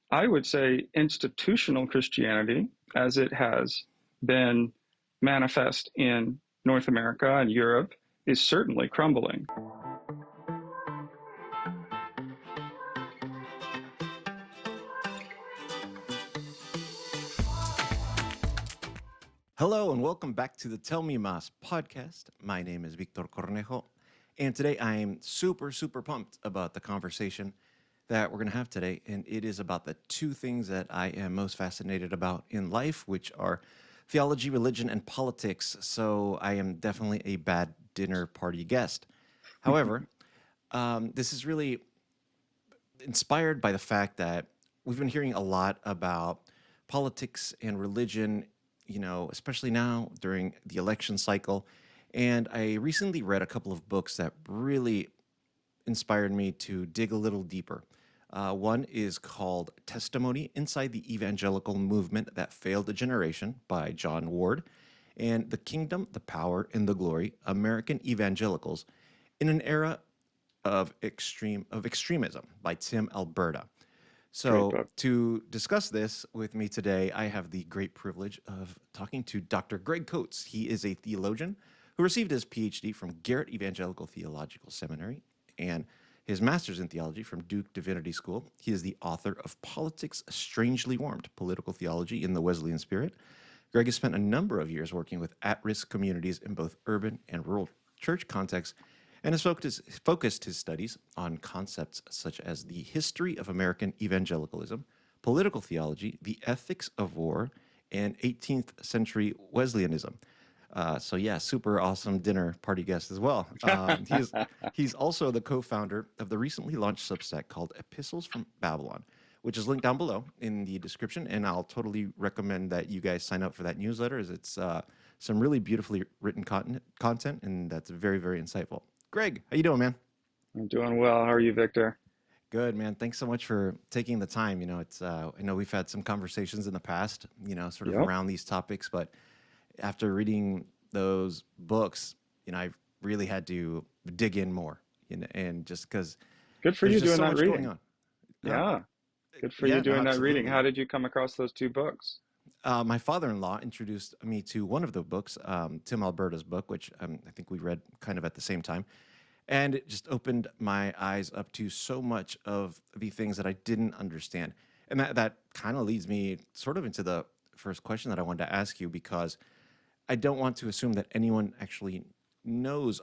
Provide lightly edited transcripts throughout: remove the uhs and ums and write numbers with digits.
I would say institutional Christianity, as it has been manifest in North America and Europe, is certainly crumbling. Hello and welcome back to the Tell Me Mas podcast. My name is Victor Cornejo, and today I am super pumped about the conversation that we're going to have today, and it is about the two things that I am most fascinated about in life, which are theology, religion, and politics. So I am definitely a bad dinner party guest. However, this is really inspired by the fact that we've been hearing a lot about politics and religion, especially now during the election cycle. And I recently read a couple of books that really inspired me to dig a little deeper. One is called Testimony Inside the Evangelical Movement That Failed a Generation by John Ward, and The Kingdom, the Power, and the Glory, American Evangelicals in an Era of Extremism by Tim Alberta. So to discuss this with me today, I have the great privilege of talking to Dr. Greg Coates. He is a theologian who received his PhD from Garrett Evangelical Theological Seminary and his master's in theology from Duke Divinity School. He is the author of Politics Strangely Warmed, Political Theology in the Wesleyan Spirit. Greg has spent a number of years working with at-risk communities in both urban and rural church contexts, and has focused his studies on concepts such as the history of American evangelicalism, political theology, the ethics of war, and 18th century Wesleyanism. Super awesome dinner party guest as well. He's also the co-founder of the recently launched Substack called Epistles from Babylon, which is linked down below in the description, and I'll totally recommend that you guys sign up for that newsletter, as it's some really beautifully written content, and that's very, very insightful. Greg, how you doing, man? I'm doing well. How are you, Victor? Good, man. Thanks so much for taking the time. I know we've had some conversations in the past, sort of around these topics, but after reading those books, I really had to dig in more, and just because good for you doing so that much reading. going on. Yeah, good for you doing that reading. How did you come across those two books? My father-in-law introduced me to one of the books, Tim Alberta's book, which I think we read kind of at the same time. And it just opened my eyes up to so much of the things that I didn't understand. And that kind of leads me sort of into the first question that I wanted to ask you, because I don't want to assume that anyone actually knows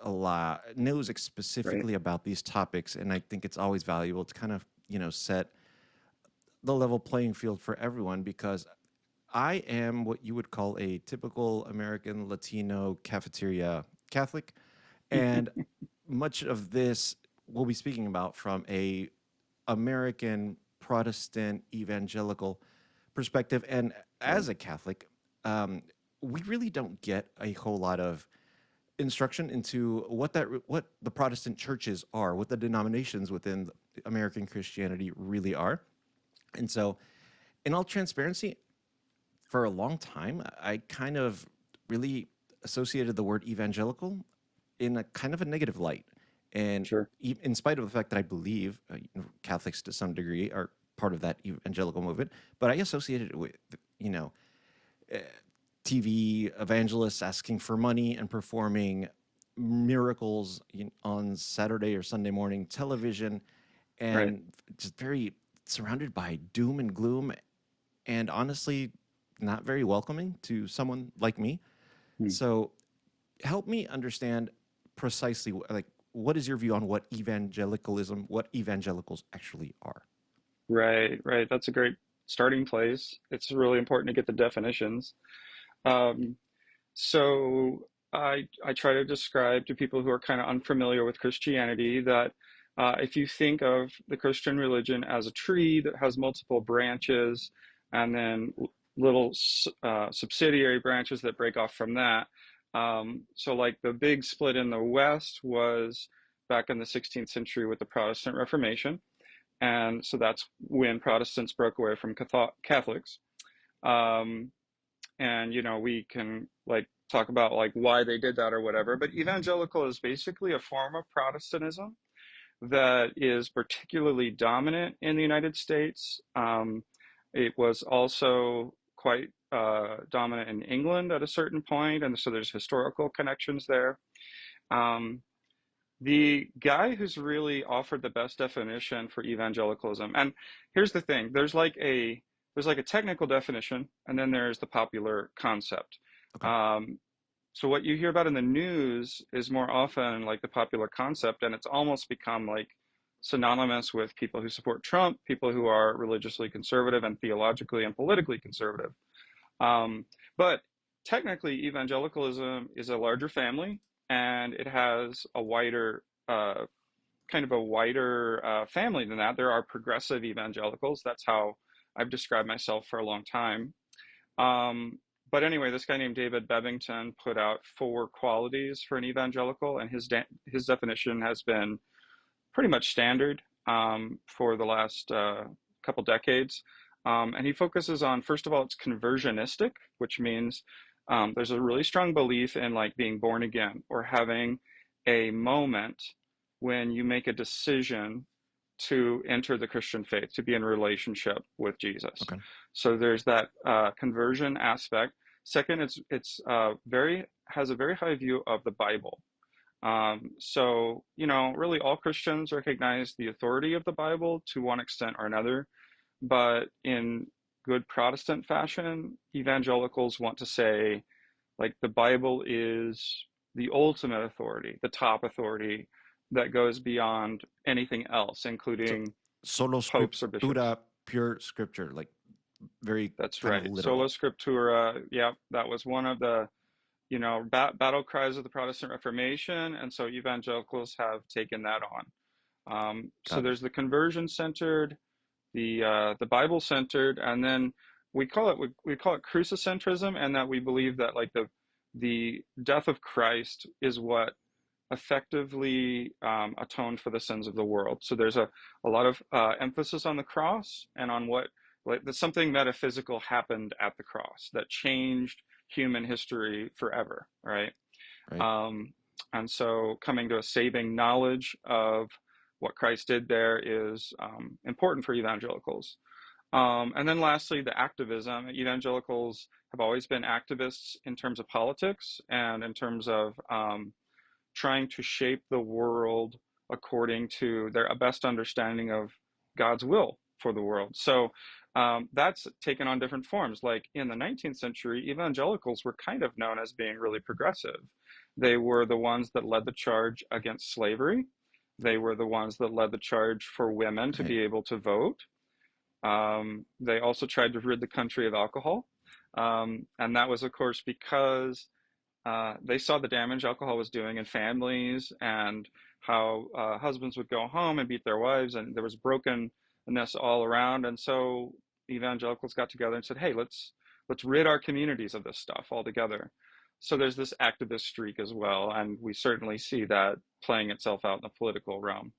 specifically about these topics. And I think it's always valuable to kind of, set the level playing field for everyone, because I am what you would call a typical American Latino cafeteria Catholic, and much of this we'll be speaking about from a American Protestant evangelical perspective. And as a Catholic, we really don't get a whole lot of instruction into what the Protestant churches are, what the denominations within American Christianity really are. And so, in all transparency, for a long time, I kind of really associated the word evangelical in a kind of a negative light. And in spite of the fact that I believe Catholics to some degree are part of that evangelical movement, but I associated it with, TV evangelists asking for money and performing miracles on Saturday or Sunday morning television, and just very surrounded by doom and gloom, and honestly, not very welcoming to someone like me. So help me understand precisely, what is your view on what evangelicalism, what evangelicals actually are? Right. That's a great starting place. It's really important to get the definitions. So I try to describe to people who are kind of unfamiliar with Christianity that if you think of the Christian religion as a tree that has multiple branches and then little subsidiary branches that break off from that. So like the big split in the West was back in the 16th century with the Protestant Reformation. And so that's when Protestants broke away from Catholics. And, we can talk about why they did that or whatever, but evangelical is basically a form of Protestantism. that is particularly dominant in the United States. It was also quite dominant in England at a certain point, and so there's historical connections there. Um, the guy who's really offered the best definition for evangelicalism, and here's the thing, there's like a technical definition, and then there's the popular concept. Okay. Um, so what you hear about in the news is more often like the popular concept, and it's almost become like synonymous with people who support Trump, people who are religiously conservative and theologically and politically conservative. Um, but technically, evangelicalism is a larger family, and it has a wider, kind of a wider family than that. There are progressive evangelicals. That's how I've described myself for a long time. Um, but anyway, this guy named David Bebbington put out four qualities for an evangelical, and his definition has been pretty much standard for the last couple decades. And he focuses on, first of all, it's conversionistic, which means there's a really strong belief in like being born again or having a moment when you make a decision to enter the Christian faith, to be in a relationship with Jesus. Okay. So there's that conversion aspect. Second, it's very has a very high view of the Bible. So, you know, really all Christians recognize the authority of the Bible to one extent or another, but in good Protestant fashion, evangelicals want to say, like, the Bible is the ultimate authority, the top authority that goes beyond anything else, So including solo popes or bishops. scriptura, pure scripture, like very That's kind of right. Sola literal. Scriptura. Yeah, that was one of the, you know, battle cries of the Protestant Reformation, and so evangelicals have taken that on. So Got it. there's the conversion centered, the Bible centered, and then we call it crucicentrism, and that we believe that like the death of Christ is what effectively atoned for the sins of the world. So there's a lot of emphasis on the cross and on what like that something metaphysical happened at the cross that changed human history forever, right? Right. Um, and so coming to a saving knowledge of what Christ did there is important for evangelicals. And then lastly, the activism. Evangelicals have always been activists in terms of politics and in terms of trying to shape the world according to their best understanding of God's will for the world. So that's taken on different forms. Like in the 19th century, evangelicals were kind of known as being really progressive. They were the ones that led the charge against slavery. They were the ones that led the charge for women to Right. be able to vote. They also tried to rid the country of alcohol. And that was, of course, because they saw the damage alcohol was doing in families and how husbands would go home and beat their wives, and there was brokenness all around. And so evangelicals got together and said, "Hey, let's rid our communities of this stuff altogether." So there's this activist streak as well, and we certainly see that playing itself out in the political realm.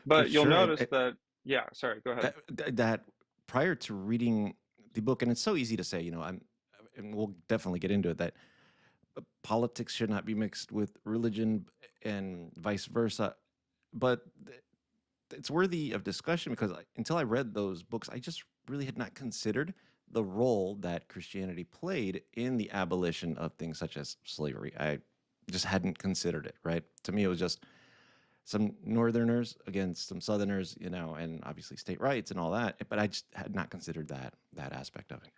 For But you'll sure. And notice that, yeah, sorry, go ahead. that prior to reading the book, and it's so easy to say, you know, and we'll definitely get into it, that politics should not be mixed with religion and vice versa. But it's worthy of discussion because until I read those books, I just really had not considered the role that Christianity played in the abolition of things such as slavery. I just hadn't considered it, right? To me, it was just some Northerners against some Southerners, you know, and obviously state rights and all that. But I just had not considered that aspect of it.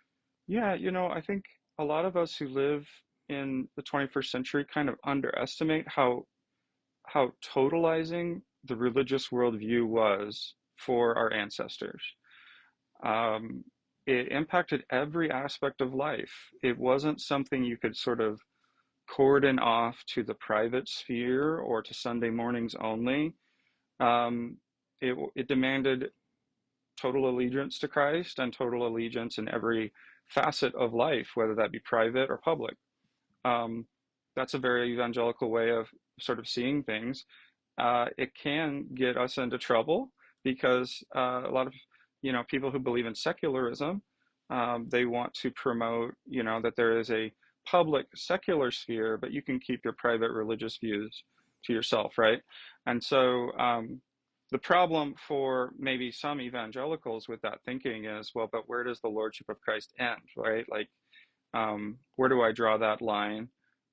Yeah, you know, I think a lot of us who live in the 21st century kind of underestimate how totalizing the religious worldview was for our ancestors. Um, it impacted every aspect of life. It wasn't something you could sort of cordon off to the private sphere or to Sunday mornings only. Um, it demanded total allegiance to Christ and total allegiance in every facet of life, whether that be private or public. Um, that's a very evangelical way of sort of seeing things. It can get us into trouble because a lot of people who believe in secularism, they want to promote that there is a public secular sphere, but you can keep your private religious views to yourself, right? And so the problem for maybe some evangelicals with that thinking is, well, but where does the lordship of Christ end, right? Like, where do I draw that line?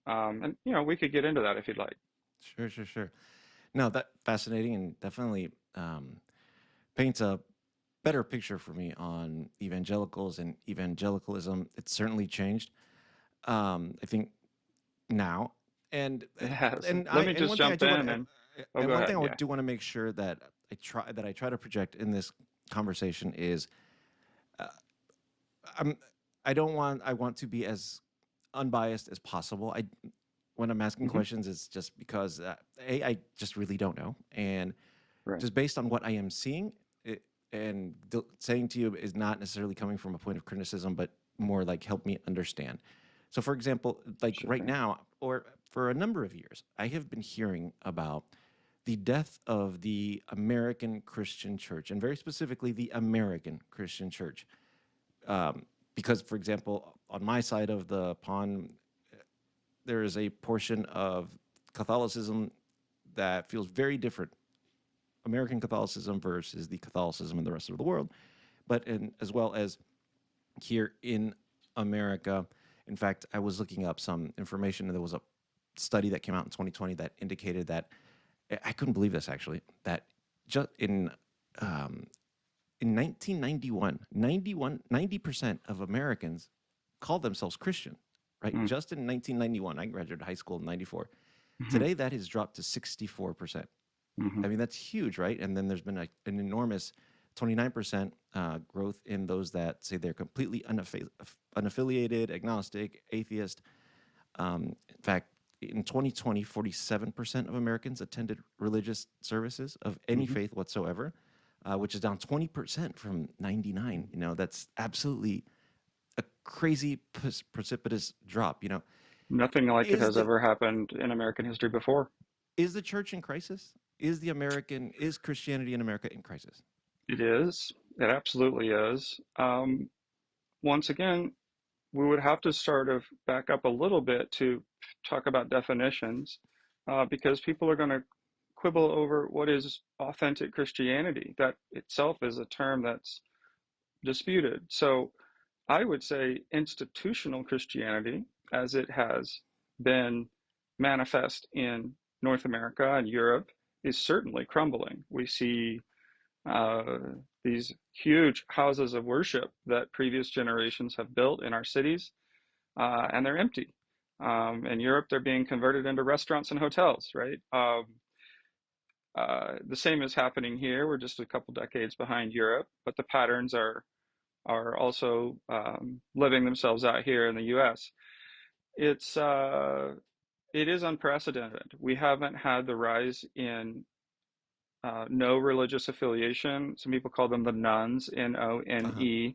And we could get into that if you'd like. Sure, sure, sure. No, that fascinating and definitely paints a better picture for me on evangelicals and evangelicalism. It's certainly changed. I think now, and It has. and I Let me and just one thing I jump do want in to oh, and go one ahead. thing I Yeah. do want to make sure that I try to project in this conversation is uh, I'm I want to be as unbiased as possible. I When I'm asking Hmm. questions, it's just because I just really don't know, and Right. just based on what I am seeing, and saying to you is not necessarily coming from a point of criticism, but more like help me understand. So, for example, like Sure right thing. now, or for a number of years, I have been hearing about the death of the American Christian church, and very specifically the American Christian church. Because, for example, on my side of the pond, there is a portion of Catholicism that feels very different, American Catholicism versus the Catholicism in the rest of the world, but as well as here in America. In fact, I was looking up some information, and there was a study that came out in 2020 that indicated that I couldn't believe this actually, that just um, in 1991, 90% of Americans called themselves Christian, right? Mm. Just in 1991, I graduated high school in 94. Hmm. Today, that has dropped to 64%. Hmm. I mean, that's huge, right? And then there's been an enormous 29% growth in those that say they're completely unaffiliated, agnostic, atheist. In fact, in 2020, 47% of Americans attended religious services of any Hmm. faith whatsoever, which is down 20% from 99. That's absolutely a crazy precipitous drop. Nothing like it Is has the ever happened in American history before. is the church in crisis? Is Christianity in America in crisis? It is. It absolutely is. Once again, we would have to sort of back up a little bit to talk about definitions, because people are going to quibble over what is authentic Christianity. That itself is a term that's disputed. So I would say institutional Christianity, as it has been manifest in North America and Europe, is certainly crumbling. We see uh, these huge houses of worship that previous generations have built in our cities, and they're empty. In Europe, they're being converted into restaurants and hotels, right? The same is happening here. We're just a couple decades behind Europe, but the patterns are also living themselves out here in the U.S. It's it is unprecedented. We haven't had the rise in no religious affiliation. Some people call them the nuns, Uh-huh. None,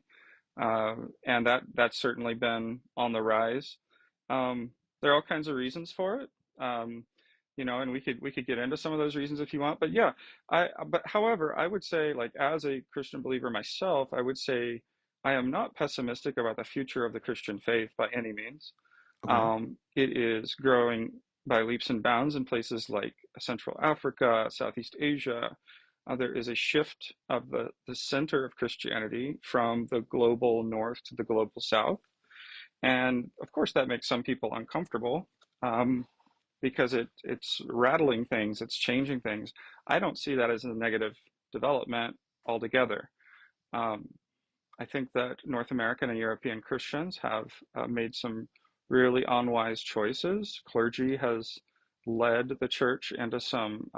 uh, and that's certainly been on the rise. There are all kinds of reasons for it, and we could get into some of those reasons if you want. But yeah, but however, I would say, like, as a Christian believer myself, I would say I am not pessimistic about the future of the Christian faith by any means. Okay. It is growing by leaps and bounds in places like Central Africa, Southeast Asia. There is a shift of the center of Christianity from the global north to the global south. And of course, that makes some people uncomfortable, um, because it's rattling things, it's changing things. I don't see that as a negative development altogether. Um, I think that North American and European Christians have made some really unwise choices. Clergy has led the church into some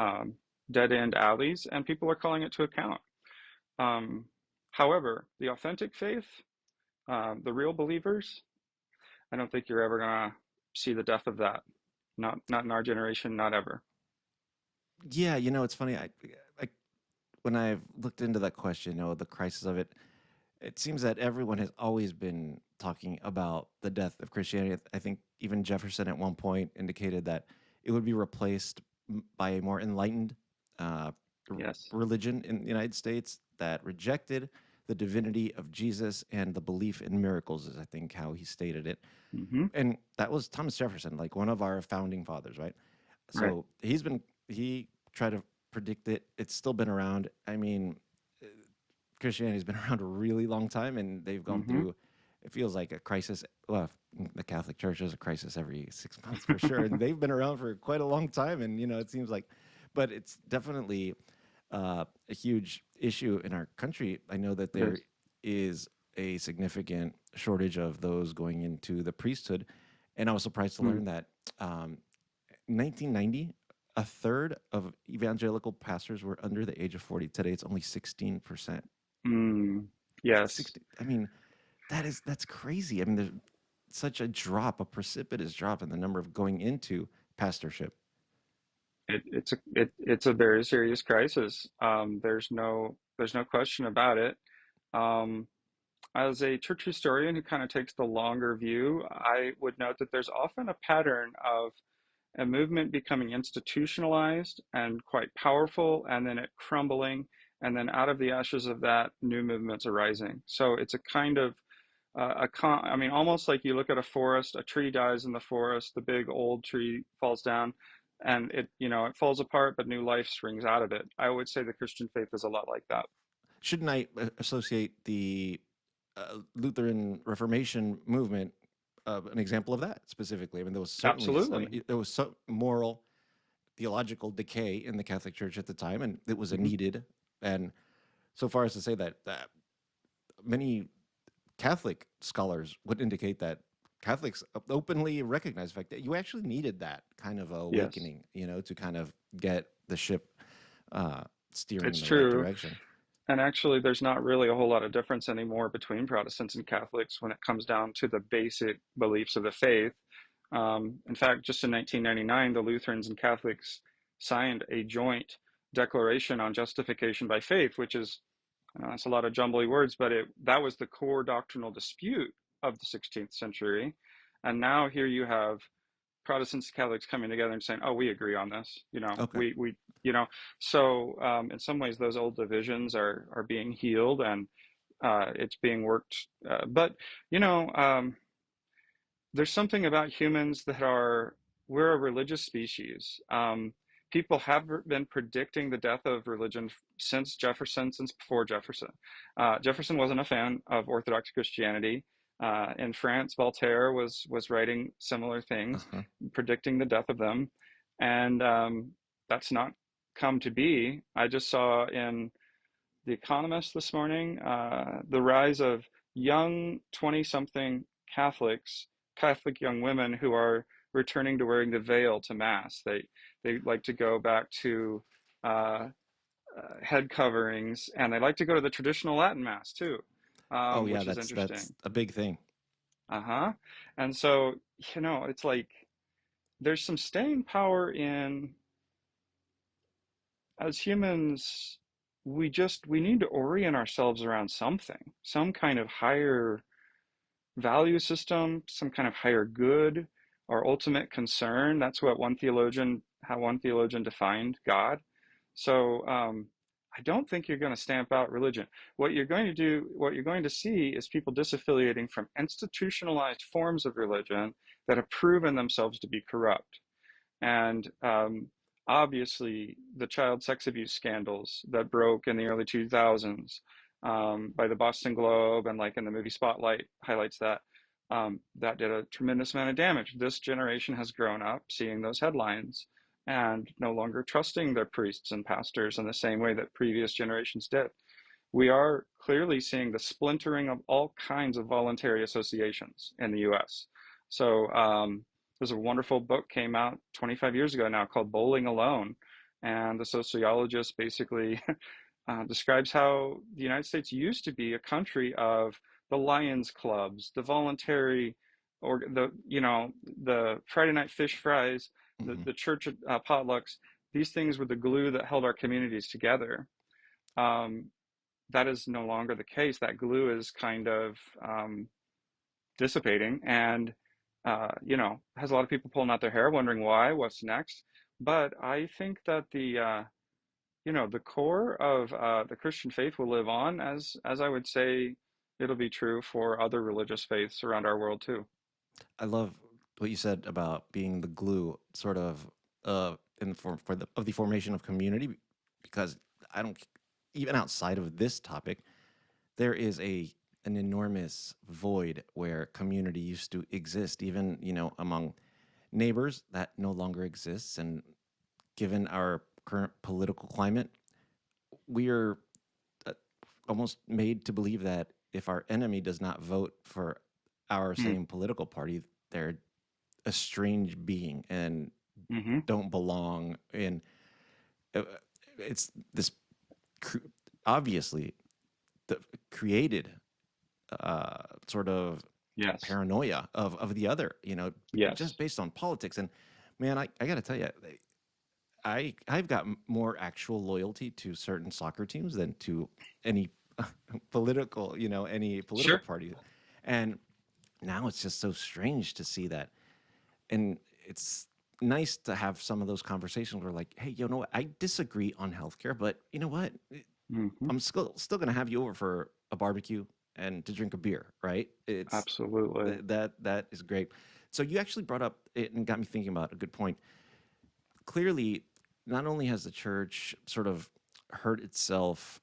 dead end alleys, and people are calling it to account. Um, However, the authentic faith, the real believers, I don't think you're ever going to see the death of that. Not in our generation, not ever. Yeah, it's funny. I When I've looked into that question, the crisis of it, it seems that everyone has always been talking about the death of Christianity. I think even Jefferson at one point indicated that it would be replaced by a more enlightened uh, Yes. religion in the United States that rejected the divinity of Jesus and the belief in miracles, is I think how he stated it. Hmm. And that was Thomas Jefferson, like one of our founding fathers, right? Right. So he tried to predict it. It's still been around. I mean, uh, Christianity's been around a really long time, and they've gone Mm-hmm. through. It feels like a crisis. Well, the Catholic Church is a crisis every 6 months for sure, and they've been around for quite a long time. And it seems like, but it's definitely a huge issue in our country. I know that It there is. is a significant shortage of those going into the priesthood, and I was surprised to Mm. learn that 1990, a third of evangelical pastors were under the age of 40. Today, it's only 16%. Mm. Yes. 60. I mean, that's crazy. I mean, there's such a drop, a precipitous drop in the number of going into pastorship. It's a very serious crisis. There's no question about it. Um, as a church historian who kind of takes the longer view, I would note that there's often a pattern of a movement becoming institutionalized and quite powerful, and then it crumbling, and then out of the ashes of that, new movements arising. So it's a kind of I mean, almost like you look at a forest, a tree dies in the forest, the big old tree falls down, and it falls apart, but new life springs out of it. I would say the Christian faith is a lot like that. Shouldn't I associate the Lutheran Reformation movement an example of that specifically? I mean, there was certainly Absolutely. some moral, theological decay in the Catholic Church at the time, and it was a Hmm. needed. And so far as to say that many Catholic scholars would indicate that Catholics openly recognize the fact that you actually needed that kind of Yes, awakening, to kind of get the ship steering in it's the right true. direction. And actually, there's not really a whole lot of difference anymore between Protestants and Catholics when it comes down to the basic beliefs of the faith. In fact, just in 1999, the Lutherans and Catholics signed a joint declaration on justification by faith, which is, it's a lot of jumbly words, but that was the core doctrinal dispute of the 16th century. And now here you have Protestants and Catholics coming together and saying, "Oh, we agree on this." Okay. So in some ways, those old divisions are being healed and it's being worked. But you know, there's something about humans that we're a religious species. People have been predicting the death of religion since Jefferson, since before Jefferson. Jefferson wasn't a fan of Orthodox Christianity. In France, Voltaire was writing similar things, Uh-huh. predicting the death of them, and that's not come to be. I just saw in The Economist this morning, the rise of young 20-something Catholics, Catholic young women who are returning to wearing the veil to Mass. They like to go back to uh, head coverings, and they like to go to the traditional Latin Mass too, Oh yeah, which is that's interesting. a big thing. Uh-huh. And so, it's like there's some staying power in as humans, we need to orient ourselves around something, some kind of higher value system, some kind of higher good, our ultimate concern. That's how one theologian defined God. So I don't think you're going to stamp out religion. What you're going to see is people disaffiliating from institutionalized forms of religion that have proven themselves to be corrupt. And obviously, the child sex abuse scandals that broke in the early 2000s by the Boston Globe and like in the movie Spotlight highlights that. That did a tremendous amount of damage. This generation has grown up seeing those headlines and no longer trusting their priests and pastors in the same way that previous generations did. We are clearly seeing the splintering of all kinds of voluntary associations in the US. So there's a wonderful book came out 25 years ago now called Bowling Alone. And the sociologist basically describes how the United States used to be a country of the Lions clubs, the voluntary, or the Friday night fish fries, Hmm. the church potlucks. These things were the glue that held our communities together. Um, that is no longer the case. That glue is kind of dissipating, and has a lot of people pulling out their hair, wondering why, what's next. But I think that the core of the Christian faith will live on, as I would say it'll be true for other religious faiths around our world too. I love what you said about being the glue, sort of, in the form for the of the formation of community. because I don't, even outside of this topic, there is an enormous void where community used to exist, even, among neighbors that no longer exists. And given our current political climate, we are uh, almost made to believe that if our enemy does not vote for our Mm. same political party, they're a strange being and Mm-hmm. don't belong. And uh, it's this obviously the created sort of Yes. paranoia of the other, just Yes. based on politics. And man, I got to tell you, I've got more actual loyalty to certain soccer teams than to any any political Sure. party. And now it's just so strange to see that. And it's nice to have some of those conversations where like, hey, you know what? I disagree on healthcare, but you know what? Mm-hmm. I'm still going to have you over for a barbecue and to drink a beer, right? It's Absolutely. that is great. So you actually brought up it and got me thinking about a good point. Clearly, not only has the church sort of hurt itself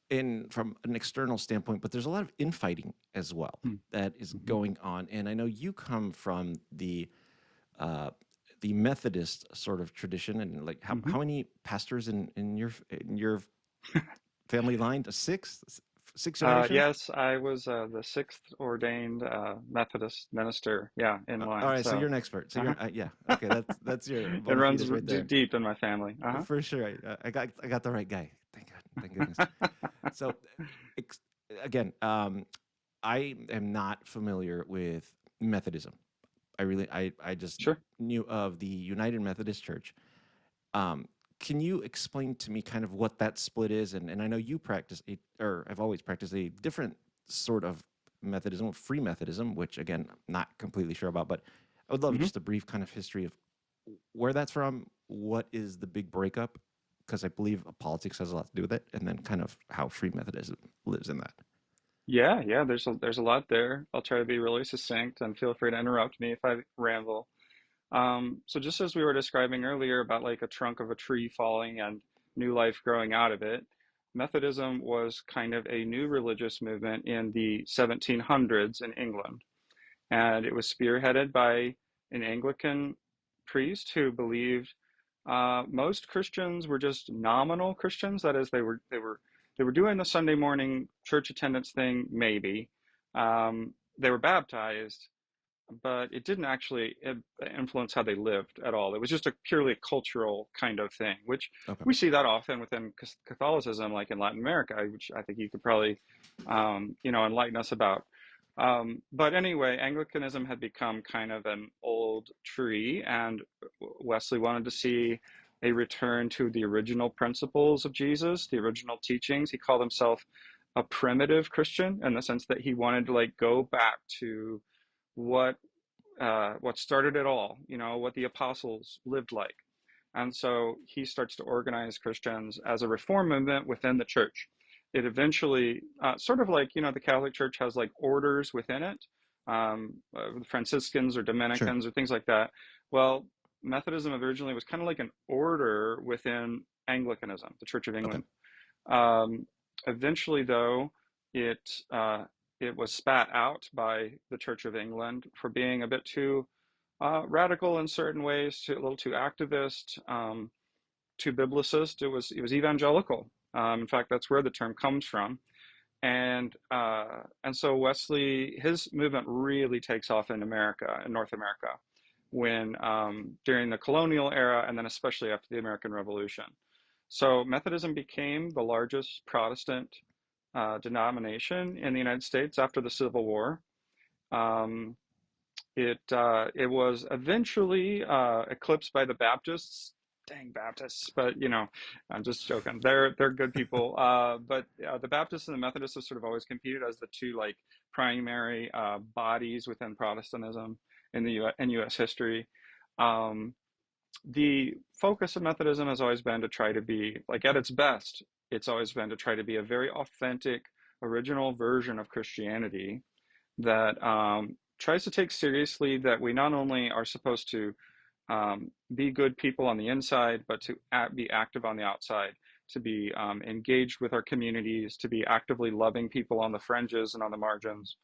in from an external standpoint, but there's a lot of infighting as well that is Mm-hmm. going on. And I know you come from uh, the Methodist sort of tradition, and like Mm-hmm. how many pastors in your family line? Six generations? Yes, I was the sixth ordained Methodist minister. Yeah, in All line. right, so you're So, an expert. So uh-huh. you're yeah, okay. That's your It bona runs fides right there. deep in my family. Uh-huh. For sure. I got the right guy. Thank God. Thank goodness. So, ex- again, I am not familiar with Methodism. I just Sure. knew of the United Methodist Church. Um, can you explain to me kind of what that split is? And I know you practice or have always practiced a different sort of Methodism, free Methodism, which again, I'm not completely sure about, but I would love Mm-hmm. just a brief kind of history of where that's from. What is the big breakup? Because I believe politics has a lot to do with it, and then kind of how free Methodism lives in that. Yeah, yeah. There's a lot there. I'll try to be really succinct, and feel free to interrupt me if I ramble. So just as we were describing earlier about like a trunk of a tree falling and new life growing out of it, Methodism was kind of a new religious movement in the 1700s in England. And it was spearheaded by an Anglican priest who believed most Christians were just nominal Christians. That is, they were doing the Sunday morning church attendance thing, maybe. They were baptized, but it didn't actually influence how they lived at all. It was just a purely cultural kind of thing, which Okay. we see that often within Catholicism, like in Latin America, which I think you could probably, enlighten us about. But anyway, Anglicanism had become kind of an old tree, and Wesley wanted to see a return to the original principles of Jesus, the original teachings. He called himself a primitive Christian in the sense that he wanted to like go back to what what started it all, what the apostles lived like. And so he starts to organize Christians as a reform movement within the church. It eventually, sort of like, the Catholic Church has like orders within it, Franciscans or Sure. Dominicans or things like that. Well, Methodism originally was kind of like an order within Anglicanism, the Church of Okay. England. Um, Eventually, though, it uh, it was spat out by the Church of England for being a bit too radical in certain ways, a little too activist, too biblicist. It was evangelical. In fact, that's where the term comes from. And so Wesley, his movement really takes off in America, in North America, when during the colonial era, and then especially after the American Revolution. So Methodism became the largest Protestant denomination in the United States after the Civil War. Um, it was eventually eclipsed by the Baptists. Dang Baptists, but I'm just joking. They're good people. But the Baptists and the Methodists have sort of always competed as the two like primary bodies within Protestantism in the U.S. history. Um, the focus of Methodism has always been to try to be, like at its best, it's always been to try to be a very authentic, original version of Christianity that tries to take seriously that we not only are supposed to be good people on the inside, but to be active on the outside, to be engaged with our communities, to be actively loving people on the fringes and on the margins.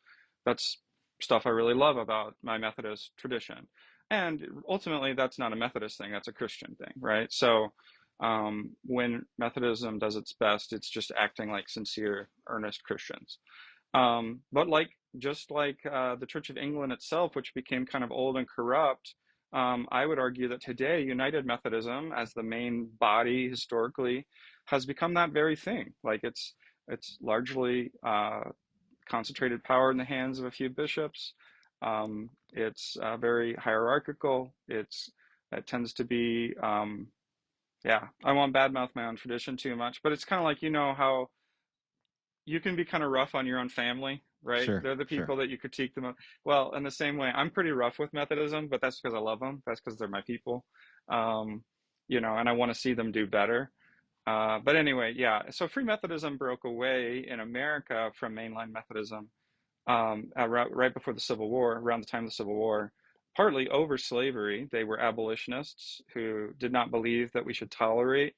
That's stuff I really love about my Methodist tradition. And ultimately, that's not a Methodist thing, that's a Christian thing, right? So when Methodism does its best, it's just acting like sincere, earnest Christians. But just like the Church of England itself, which became kind of old and corrupt, I would argue that today United Methodism, as the main body historically, has become that very thing. Like it's largely concentrated power in the hands of a few bishops. It's very hierarchical. It tends to be yeah. I won't badmouth my own tradition too much, but it's kind of like how you can be kind of rough on your own family, right? Sure, They're the sure. people that you critique the most. Well, in the same way, I'm pretty rough with Methodism, but that's because I love them. That's because they're my people, um, and I want to see them do better. But anyway, yeah. So Free Methodism broke away in America from mainline Methodism right before the Civil War, around the time of the Civil War, partly over slavery. They were abolitionists who did not believe that we should tolerate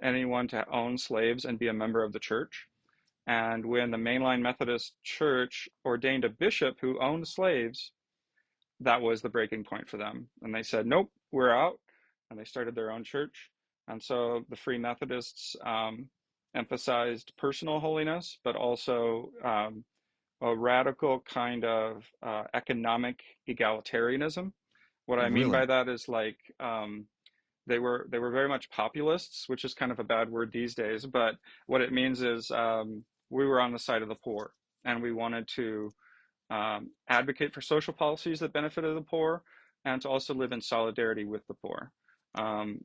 anyone to own slaves and be a member of the church. And when the mainline Methodist Church ordained a bishop who owned slaves, that was the breaking point for them. And they said, nope, we're out. And they started their own church. And so the Free Methodists emphasized personal holiness, but also a radical kind of economic egalitarianism. What I mean by Really? that is they were very much populists, which is kind of a bad word these days. But what it means is we were on the side of the poor, and we wanted to advocate for social policies that benefited the poor, and to also live in solidarity with the poor.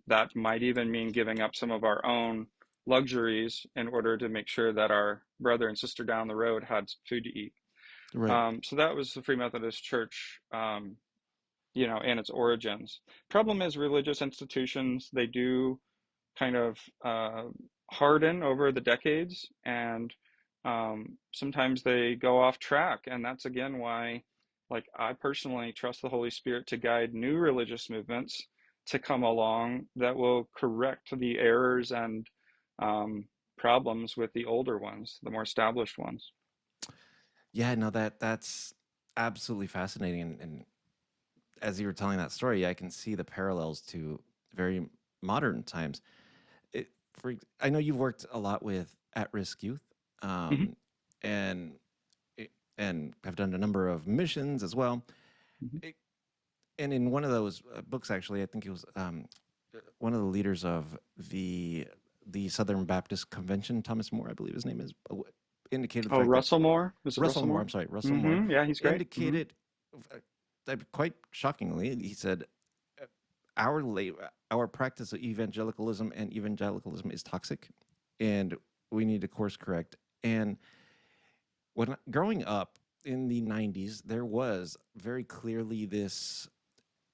That might even mean giving up some of our own luxuries in order to make sure that our brother and sister down the road had food to eat. Right. So that was the Free Methodist Church, and its origins. Problem is, religious institutions, they do kind of harden over the decades, and sometimes they go off track. And that's again why, like, I personally trust the Holy Spirit to guide new religious movements to come along that will correct the errors and problems with the older ones, the more established ones. Yeah, no, that's absolutely fascinating. And as you were telling that story, I can see the parallels to very modern times. I know you've worked a lot with at-risk youth, Hmm. um, and and have done a number of missions as well. Hmm. It, and in one of those books, actually, I think it was one of the leaders of the Southern Baptist Convention, Thomas More, I believe his name is, indicated the Oh, fact that Russell Moore? Is it Russell Russell Moore, Moore? I'm sorry, Russell Moore, Yeah, he's great. indicated quite shockingly, he said, "Uh, our practice of evangelicalism is toxic, and we need to course correct." And when growing up in the 90s, there was very clearly this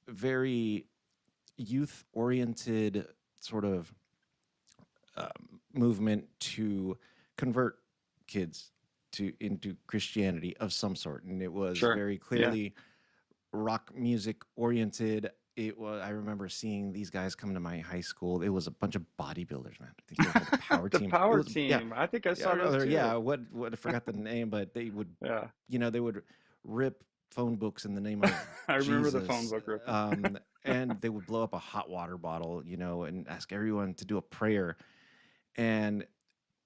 very youth oriented sort of movement to convert kids to into Christianity of some sort, and it was Sure. very Yeah. clearly rock music oriented. It was. I remember seeing these guys come to my high school. It was a bunch of bodybuilders, man. I think they were called the Power The Team. It Power was yeah, Team. I think I yeah, saw those yeah. too. What I forgot the name, but they would, Yeah. they would rip phone books in the name of I remember the phone Jesus, book ripping. and they would blow up a hot water bottle, and ask everyone to do a prayer, and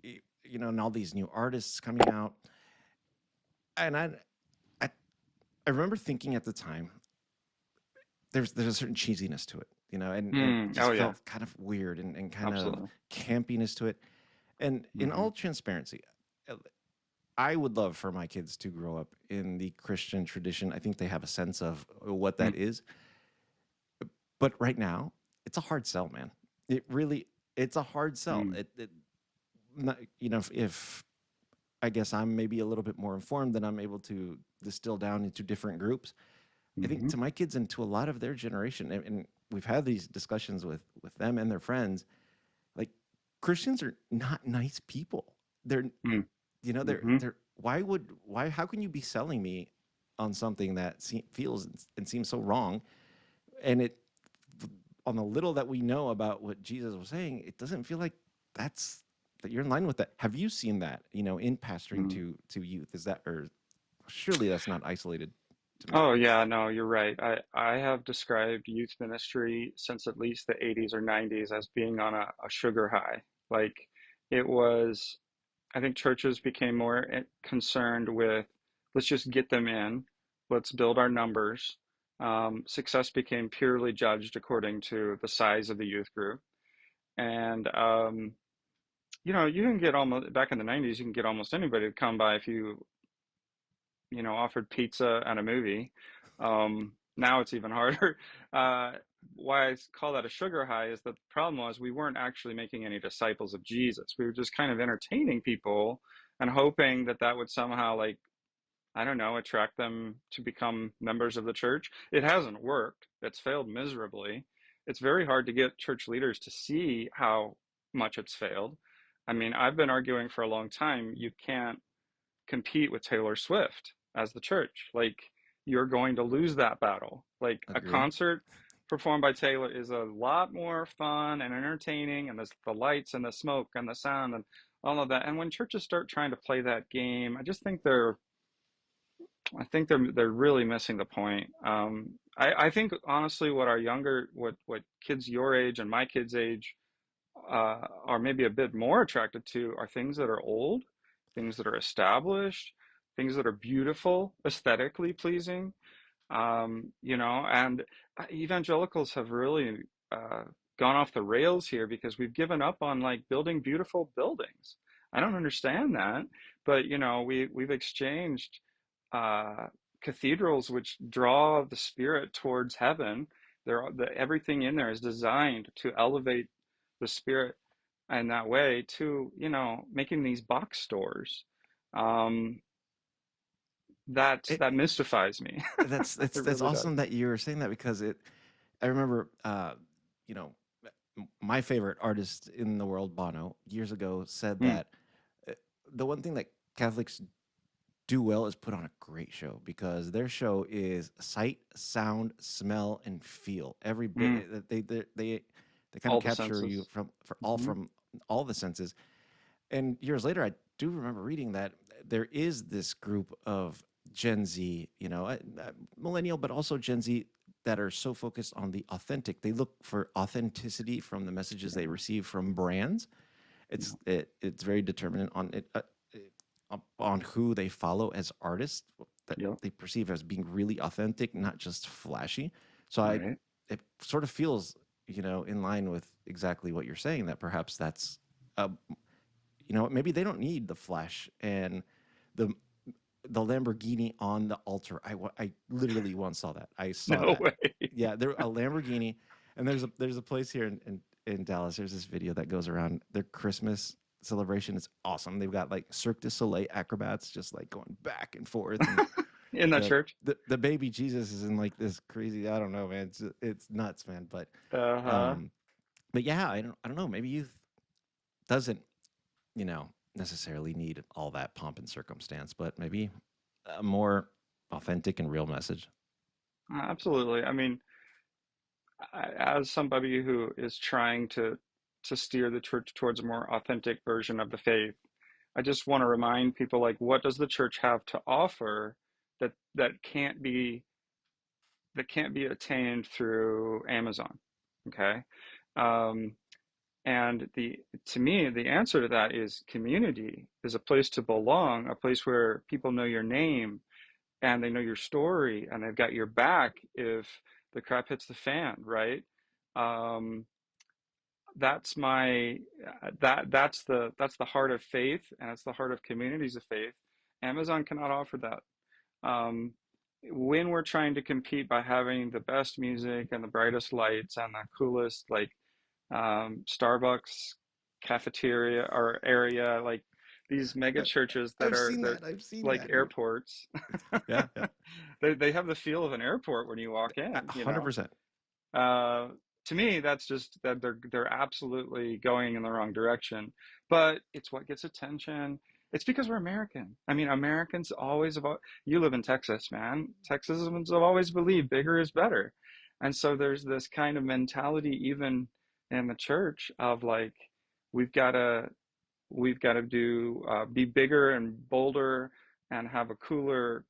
and all these new artists coming out, and I, I remember thinking at the time, there's a certain cheesiness to it, and it Oh just yeah, felt kind of weird and kind of absolutely. campiness to it. And in Hmm. all transparency, uh, I would love for my kids to grow up in the Christian tradition. I think they have a sense of what that is. But right now, it's a hard sell, man. It really, it's a hard sell. Mm-hmm. If I guess I'm maybe a little bit more informed, then I'm able to distill down into different groups. I think Hmm. to my kids and to a lot of their generation, and we've had these discussions with them and their friends, like, Christians are not nice people. They're Hmm. they're why how can you be selling me on something that feels and seems so wrong? And on the little that we know about what Jesus was saying, it doesn't feel like that's that you're in line with that. Have you seen that, in pastoring Mm. to youth? Is that, or surely that's not isolated to me? Oh yeah, no, you're right. I have described youth ministry since at least the 80s or 90s as being on a sugar high. Like it was, I think churches became more concerned with let's just get them in, let's build our numbers. Success became purely judged according to the size of the youth group. And you can get almost back in the 90s, you can get almost anybody to come by if you offered pizza and a movie. Now it's even harder. Uh, why I call that a sugar high is that the problem was we weren't actually making any disciples of Jesus. We were just kind of entertaining people and hoping that that would somehow, like, I don't know, attract them to become members of the church. It hasn't worked. It's failed miserably. It's very hard to get church leaders to see how much it's failed. I mean, I've been arguing for a long time, you can't compete with Taylor Swift as the church. Like you're going to lose that battle. Like a Agree. concert performed by Taylor is a lot more fun and entertaining, and there's the lights and the smoke and the sound and all of that. And when churches start trying to play that game, I think they're really missing the point. I think honestly, what kids your age and my kids' age are maybe a bit more attracted to are things that are old, things that are established, things that are beautiful, aesthetically pleasing. And evangelicals have really uh, gone off the rails here because we've given up on like building beautiful buildings. I don't understand that, but we've exchanged uh, cathedrals which draw the spirit towards heaven. Everything in there is designed to elevate the spirit in that way to making these box stores. Um, that It, mystifies me. that's It that's really does. awesome that you were saying that, because I remember, you know, my favorite artist in the world, Bono, years ago said Hmm. that uh, the one thing that Catholics do well is put on a great show, because their show is sight, sound, smell, and feel. Every bit Hmm. they kind of All the capture you senses. Hmm. from all the senses. And years later, I do remember reading that there is this group of Gen Z, millennial, but also Gen Z, that are so focused on the authentic. They look for authenticity from the messages they Yeah. receive from brands. Yeah. It's very determinant on on who they follow as artists, that Yep. they perceive as being really authentic, not just flashy. So Right. it sort of feels, in line with exactly what you're saying, that perhaps that's, uh, maybe they don't need the flash and the the Lamborghini on the altar. I literally once saw that. I saw No that. way. Yeah, there a Lamborghini, and there's a place here in Dallas. There's this video that goes around their Christmas celebration. It's awesome. They've got like Cirque du Soleil acrobats just like going back and forth, and In that the church. the baby Jesus is in like this crazy. I don't know, man. It's nuts, man. Uh-huh. Um, but yeah, I don't know. Maybe youth doesn't, necessarily need all that pomp and circumstance, but maybe a more authentic and real message. Absolutely. I mean, as somebody who is trying to steer the church towards a more authentic version of the faith, I just want to remind people like what does the church have to offer that can't be attained through Amazon. Okay. Um, and to me, the answer to that is community is a place to belong, a place where people know your name and they know your story and they've got your back if the crap hits the fan, right? Um, that's my that's the heart of faith, and it's the heart of communities of faith. Amazon cannot offer that. Um, when we're trying to compete by having the best music and the brightest lights and the coolest like Starbucks cafeteria or area, like these mega churches that I've are seen they're that. I've seen like that. airports. Yeah, yeah, They have the feel of an airport when you walk in, 100%. Uh, to me, that's just that they're absolutely going in the wrong direction. But it's what gets attention. It's because we're American. I mean, Americans always about. You live in Texas, man. Texans have always believed bigger is better, And so there's this kind of mentality even in the church of like, we've got to we've got to do be bigger and bolder and have a cooler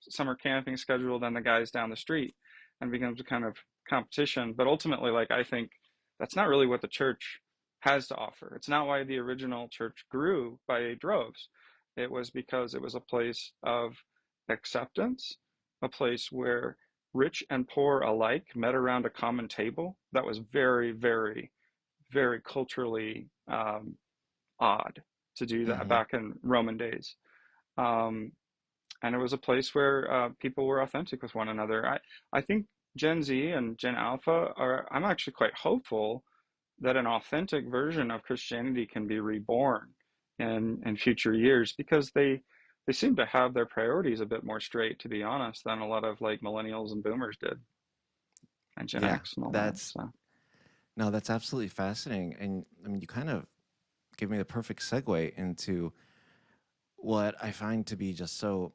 summer camping schedule than the guys down the street, and becomes a kind of competition. But ultimately, like, I think that's not really what the church has to offer. It's not why the original church grew by droves. It was because it was a place of acceptance, a place where rich and poor alike met around a common table. That was very, very, very culturally odd to do that Hmm. back in Roman days. Um, and it was a place where people were authentic with one another. I think Gen Z and Gen Alpha I'm actually quite hopeful that an authentic version of Christianity can be reborn in future years, because they seem to have their priorities a bit more straight, to be honest, than a lot of like millennials and boomers did, and Gen Yeah, X and all that. that's So, no, that's absolutely fascinating. And I mean, you kind of give me the perfect segue into what I find to be just so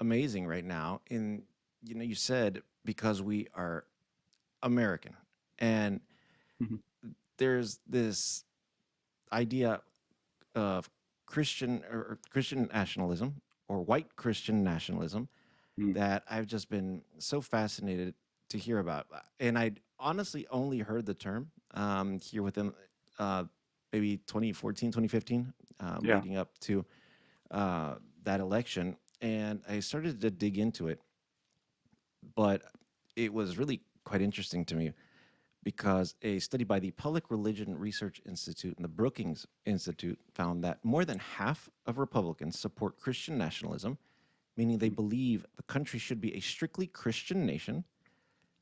amazing right now. You said because we are American, and mhm, there's this idea of Christian or Christian nationalism or white Christian nationalism mhm, that I've just been so fascinated to hear about. And I'd honestly only heard the term here within uh, maybe 2014, 2015, yeah. leading up to that election. And I started to dig into it, but it was really quite interesting to me because a study by the Public Religion Research Institute and the Brookings Institute found that more than half of Republicans support Christian nationalism, meaning they Mhm, believe the country should be a strictly Christian nation,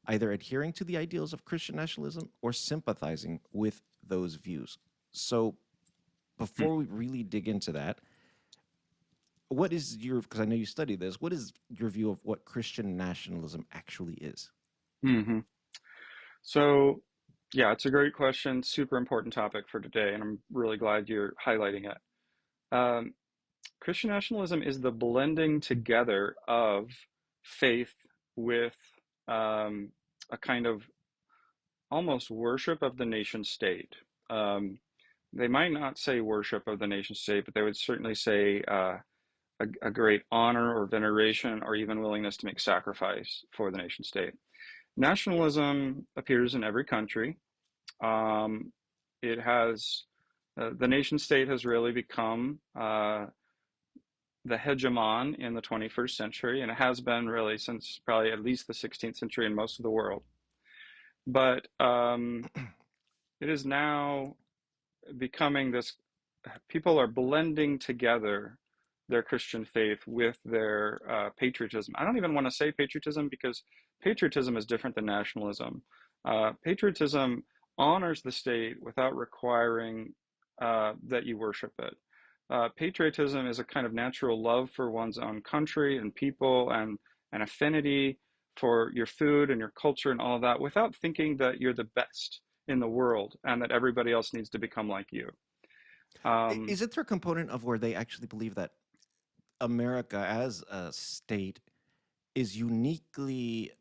either adhering to the ideals of Christian nationalism or sympathizing with those views. So, before we really dig into that, what is because I know you study this, what is your view of what Christian nationalism actually is? mhm. So, yeah, it's a great question. Super important topic for today, and I'm really glad you're highlighting it. Um, Christian nationalism is the blending together of faith with um, a kind of almost worship of the nation state. Um, they might not say worship of the nation state, but they would certainly say a great honor or veneration or even willingness to make sacrifice for the nation state. Nationalism appears in every country. Um, it has the nation state has really become the hegemon in the 21st century, and it has been really since probably at least the 16th century in most of the world. But it is now becoming this, people are blending together their Christian faith with their patriotism. I don't even want to say patriotism, because patriotism is different than nationalism. Patriotism honors the state without requiring that you worship it. Patriotism is a kind of natural love for one's own country and people, and an affinity for your food and your culture and all of that, without thinking that you're the best in the world and that everybody else needs to become like you. Um, Is it their component of where they actually believe that America as a state is uniquely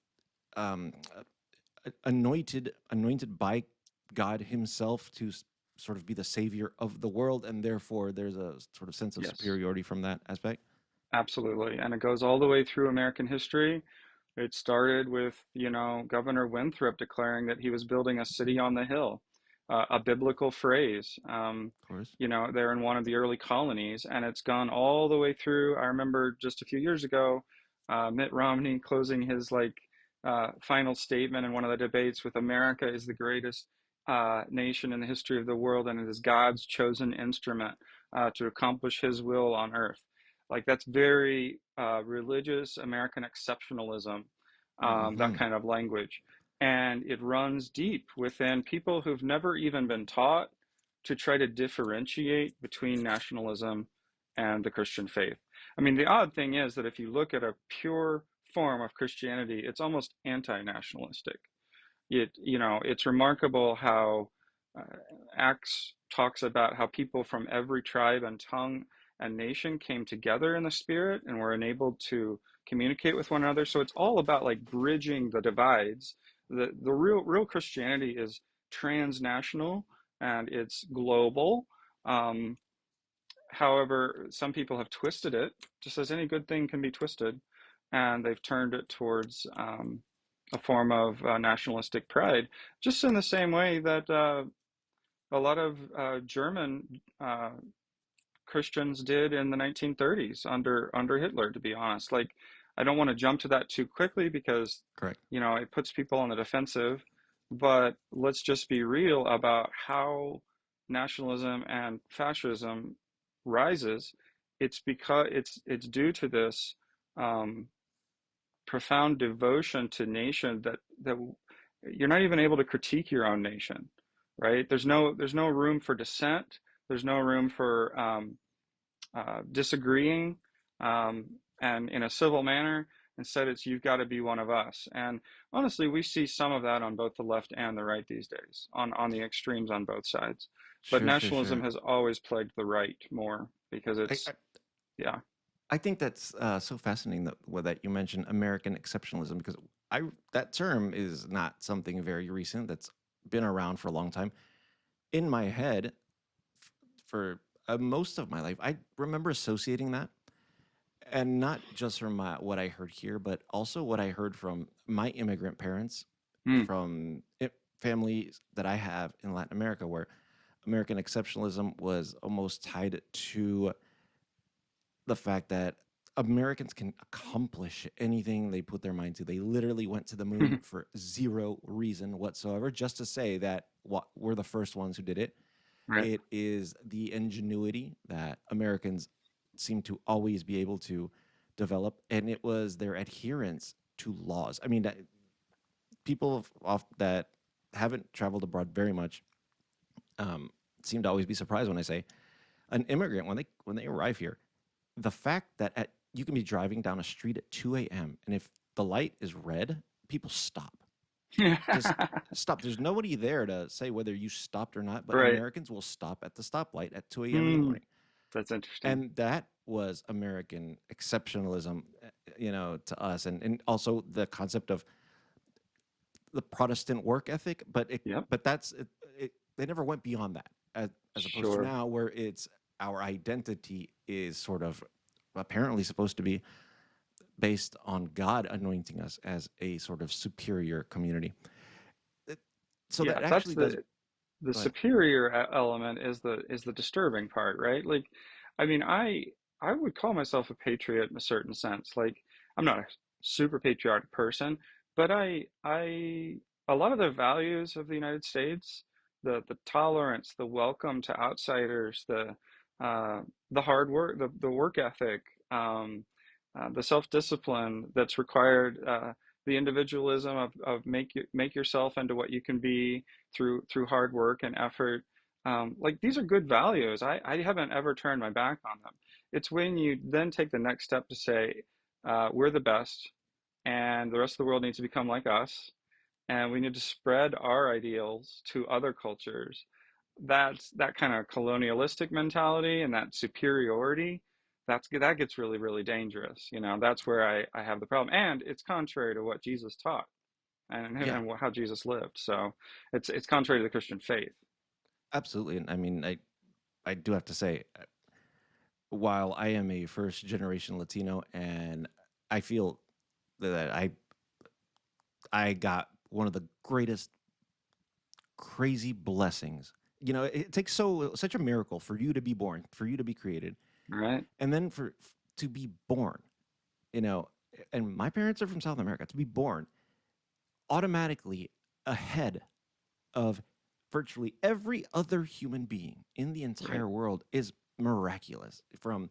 um, anointed by God Himself to sort of be the savior of the world, and therefore there's a sort of sense of yes, superiority from that aspect? absolutely. And it goes all the way through American history. It started with, Governor Winthrop declaring that he was building a city on the hill, a biblical phrase. Of course. They're in one of the early colonies, and it's gone all the way through. I remember just a few years ago, Mitt Romney closing his final statement in one of the debates with, "America is the greatest nation in the history of the world, and it is God's chosen instrument to accomplish His will on earth." Like, that's very religious American exceptionalism, that Hmm. kind of language. And it runs deep within people who've never even been taught to try to differentiate between nationalism and the Christian faith. I mean, the odd thing is that if you look at a pure form of Christianity, it's almost anti-nationalistic. It's remarkable how uh, Acts talks about how people from every tribe and tongue and nation came together in the Spirit and were enabled to communicate with one another. So it's all about like bridging the divides The real Christianity is transnational and it's global. Um, However, some people have twisted it, just as any good thing can be twisted, and they've turned it towards a form of nationalistic pride, just in the same way that a lot of German Christians did in the 1930s under Hitler, to be honest. Like, I don't want to jump to that too quickly because, Correct. it puts people on the defensive, but let's just be real about how nationalism and fascism rises. It's because it's due to this um, profound devotion to nation that you're not even able to critique your own nation, right? There's no room for dissent. There's no room for disagreeing and in a civil manner. Instead, it's you've got to be one of us. And honestly, we see some of that on both the left and the right these days, on the extremes on both sides. But Sure, sure, nationalism sure. has always plagued the right more because I, it's, I, yeah. I think that's so fascinating that you mentioned American exceptionalism, because I that term is not something very recent. That's been around for a long time. In my head, for most of my life, I remember associating that, and not just from what I heard here, but also what I heard from my immigrant parents, Mm. from families that I have in Latin America, where American exceptionalism was almost tied to the fact that Americans can accomplish anything they put their mind to. They literally went to the moon for zero reason whatsoever, just to say that we're the first ones who did it. Right. It is the ingenuity that Americans seem to always be able to develop, and it was their adherence to laws. I mean, people that haven't traveled abroad very much um, seem to always be surprised when I say an immigrant when they arrive here, the fact that you can be driving down a street at 2 a.m. and if the light is red, people stop. Just stop. There's nobody there to say whether you stopped or not, but Right. Americans will stop at the stoplight at 2 a.m. in the Hmm. morning. That's interesting. And that was American exceptionalism, to us. And also the concept of the Protestant work ethic, Yep. but they never went beyond that, as opposed to Sure. now, where it's our identity is sort of apparently supposed to be based on God anointing us as a sort of superior community. It- So Yeah, that that's actually does. the Go ahead. superior element is the disturbing part, right? Like, I mean, I would call myself a patriot in a certain sense. Like, I'm not a super patriotic person, but I a lot of the values of the United States, the tolerance, the welcome to outsiders, uh, the hard work, the work ethic, the self-discipline that's required, the individualism of make yourself into what you can be through hard work and effort. Like these are good values. I haven't ever turned my back on them. It's when you then take the next step to say, we're the best, and the rest of the world needs to become like us, and we need to spread our ideals to other cultures. That's that kind of colonialistic mentality and that superiority. That gets really, really dangerous. That's where I have the problem. And it's contrary to what Jesus taught Yeah, and how Jesus lived. So it's contrary to the Christian faith. absolutely. And I mean, I do have to say, while I am a first generation Latino, and I feel that I got one of the greatest crazy blessings. It takes such a miracle for you to be born, for you to be created, Right? and then to be born. You know, and my parents are from South America. To be born automatically ahead of virtually every other human being in the Right. entire world is miraculous. From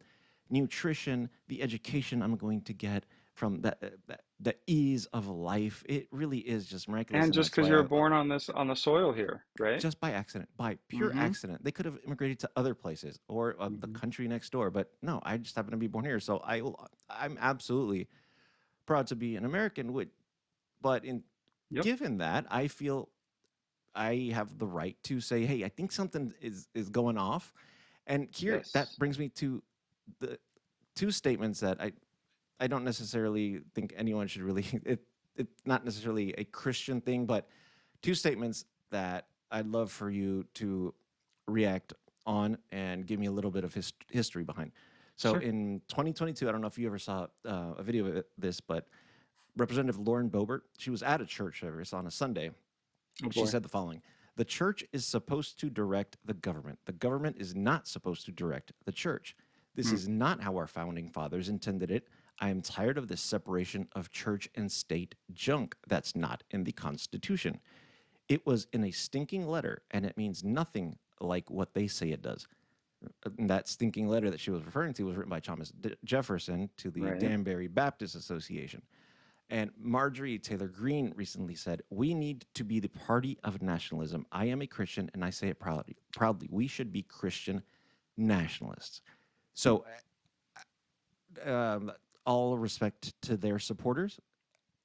nutrition, the education I'm going to get, from the ease of life, it really is just miraculous, And and just that's because why you're born on the soil here, right? just by accident, by pure Mm-hmm. accident. They could have immigrated to other places or the Mm-hmm. country next door, but no, I just happen to be born here. So I'm absolutely proud to be an American. But in Yep. given that, I feel I have the right to say, hey, I think something is going off. And here, that Yes. brings me to the two statements that I don't necessarily think anyone should really. it's not necessarily a Christian thing, but two statements that I'd love for you to react on and give me a little bit of history behind. So Sure. in 2022, I don't know if you ever saw a video of this, but Representative Lauren Boebert, she was at a church service on a Sunday. Oh She boy. said the following: "The church is supposed to direct the government. The government is not supposed to direct the church. This Mm, is not how our founding fathers intended it. I am tired of this separation of church and state junk that's not in the Constitution. It was in a stinking letter, and it means nothing like what they say it does." And that stinking letter that she was referring to was written by Thomas Jefferson to the right. Danbury Baptist Association. And Marjorie Taylor Greene recently said, "We need to be the party of nationalism. I am a Christian, and I say it proudly. Proudly, we should be Christian nationalists." So, um, all respect to their supporters.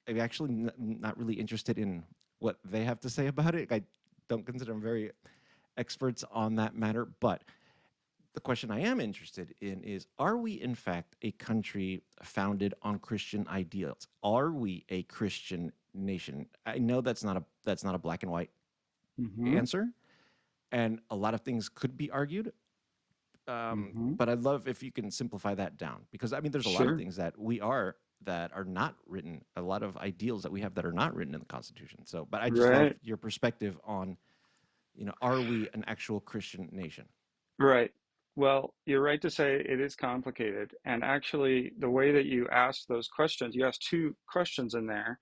I'm actually not really interested in what they have to say about it. I don't consider them very experts on that matter. But the question I am interested in is, are we in fact a country founded on Christian ideals? Are we a Christian nation? I know that's not a black and white Mm-hmm. answer, and a lot of things could be argued. Mm-hmm. But I'd love if you can simplify that down, because I mean, there's a lot of Sure. things that are not written, a lot of ideals that we have that are not written in the Constitution. So, but I just love Right. your perspective on, are we an actual Christian nation? Right. Well, you're right to say it is complicated. And actually, the way that you asked those questions, you asked two questions in there.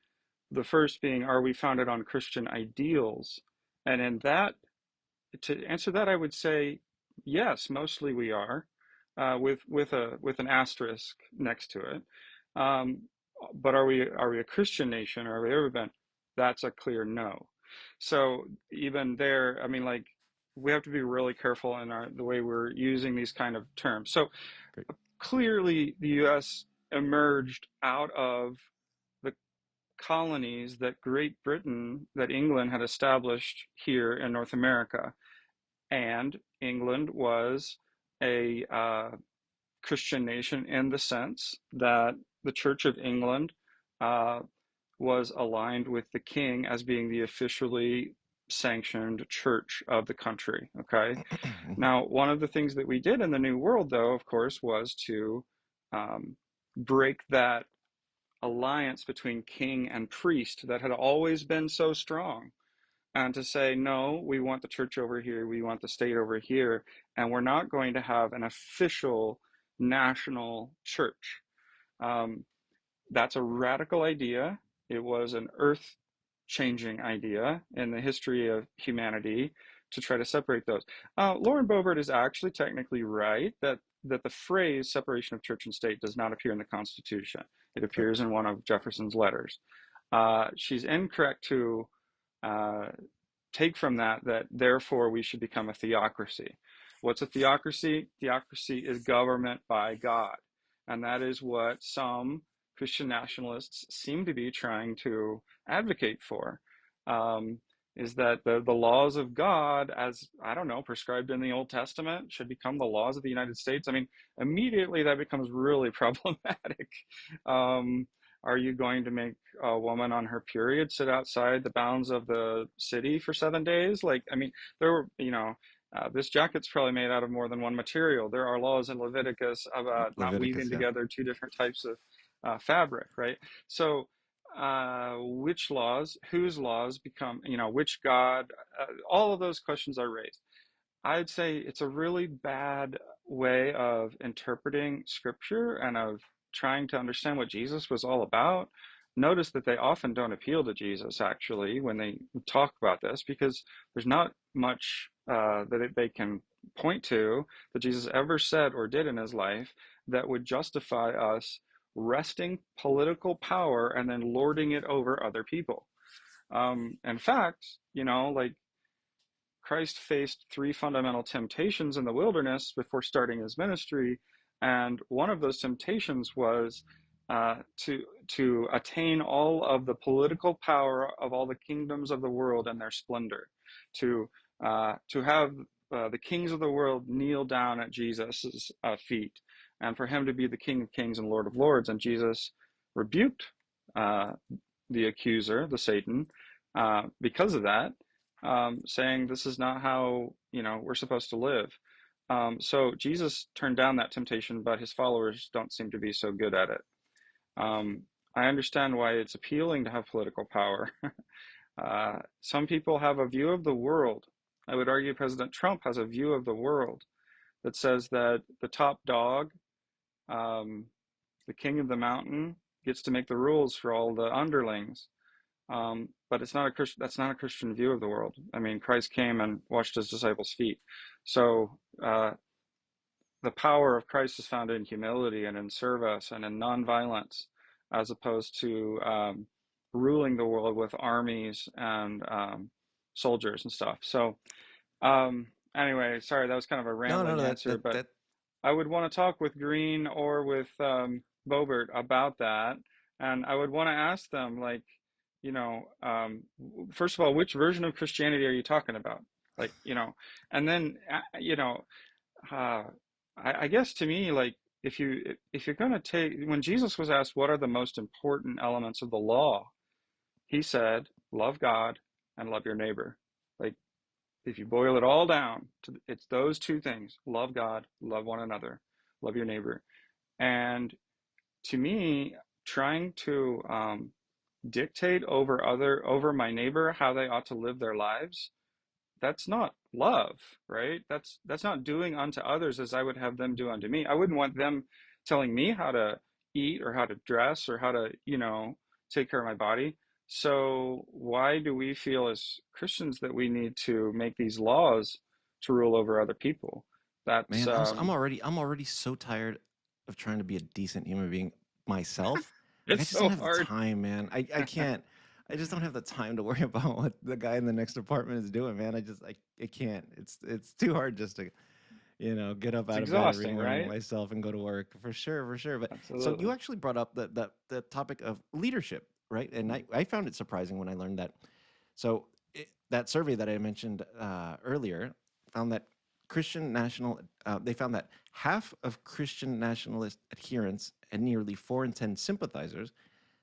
The first being, are we founded on Christian ideals? And in that, to answer that, I would say yes, mostly we are, with an asterisk next to it. Um, but are we a Christian nation, or have we ever been? That's a clear no. So even there, I mean, like, we have to be really careful in the way we're using these kind of terms. So Great. clearly, the U.S. emerged out of the colonies that Great Britain, that England had established here in North America. And England was a Christian nation in the sense that the Church of England uh, was aligned with the king as being the officially sanctioned church of the country. Okay. Mhm. Now, one of the things that we did in the New World, though, of course, was to um, break that alliance between king and priest that had always been so strong, and to say, no, we want the church over here, we want the state over here, and we're not going to have an official national church. Um, that's a radical idea. It was an earth changing idea in the history of humanity to try to separate those. Lauren Boebert is actually technically right that the phrase separation of church and state does not appear in the Constitution. It Correct. appears in one of Jefferson's letters. She's incorrect to uh, take from that therefore we should become a theocracy. What's a theocracy? Theocracy is government by God. And that is what some Christian nationalists seem to be trying to advocate for. Um, is that the laws of God, as I don't know, prescribed in the Old Testament, should become the laws of the United States? I mean, immediately that becomes really problematic. Um, are you going to make a woman on her period sit outside the bounds of the city for 7 days? Like, I mean, there were, this jacket's probably made out of more than one material. There are laws in Leviticus about not weaving Leviticus, yeah. together two different types of fabric, right? So, which laws, whose laws become, which God, all of those questions are raised. I'd say it's a really bad way of interpreting scripture and of trying to understand what Jesus was all about. Notice that they often don't appeal to Jesus actually when they talk about this, because there's not much that they can point to that Jesus ever said or did in his life that would justify us wresting political power and then lording it over other people. In fact, like, Christ faced three fundamental temptations in the wilderness before starting his ministry, and one of those temptations was to attain all of the political power of all the kingdoms of the world and their splendor, to have the kings of the world kneel down at Jesus' feet, and for him to be the King of Kings and Lord of Lords. And Jesus rebuked uh, the accuser, the Satan, because of that, saying this is not how we're supposed to live. So Jesus turned down that temptation, but his followers don't seem to be so good at it. Um, I understand why it's appealing to have political power. Some people have a view of the world. I would argue President Trump has a view of the world that says that the top dog, um, the king of the mountain, gets to make the rules for all the underlings. But it's not a Christian. That's not a Christian view of the world. I mean, Christ came and washed his disciples' feet. So the power of Christ is found in humility and in service and in nonviolence, as opposed to ruling the world with armies and soldiers and stuff. So anyway, sorry, that was kind of a No, no, rambling no, answer, but I would want to talk with Green or with Bobert about that, and I would want to ask them, like, first of all, which version of Christianity are you talking about? Like, and then, uh, I guess to me, like, if you're going to take, when Jesus was asked what are the most important elements of the law, he said, love God and love your neighbor. Like, if you boil it all down to it's those two things: love God, love one another, love your neighbor. And to me, trying to dictate over my neighbor how they ought to live their lives, that's not love, right? That's not doing unto others as I would have them do unto me. I wouldn't want them telling me how to eat or how to dress or how to, take care of my body. So why do we feel as Christians that we need to make these laws to rule over other people? That's Man, I'm already so tired of trying to be a decent human being myself. Like I it's just don't so have the hard. time, man. I can't. I just don't have the time to worry about what the guy in the next apartment is doing, man. I can't. It's too hard just to get up It's out of bed every exhausting, morning right? myself and go to work for sure, for sure. But so you Absolutely. actually brought up the topic of leadership, right? And I found it surprising when I learned that. So that survey that I mentioned earlier found that they found that half of Christian nationalist adherents and nearly 4 in 10 sympathizers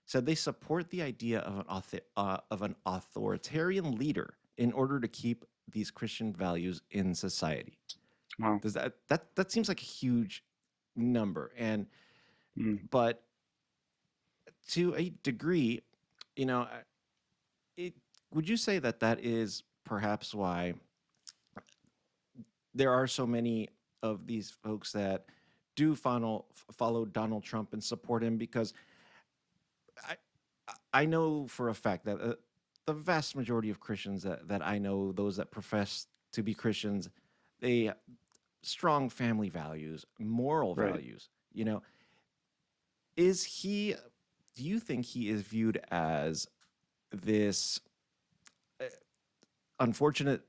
said they support the idea of an authoritarian leader in order to keep these Christian values in society. Wow. Does that seems like a huge number, and Mm. but to a degree, you know, it would you say that that is perhaps why there are so many of these folks that do follow Donald Trump and support him? Because I I know for a fact that the vast majority of Christians that I know, those that profess to be Christians, they strong family values, moral Right. values. You know, is he? Do you think he is viewed as this uh, unfortunate,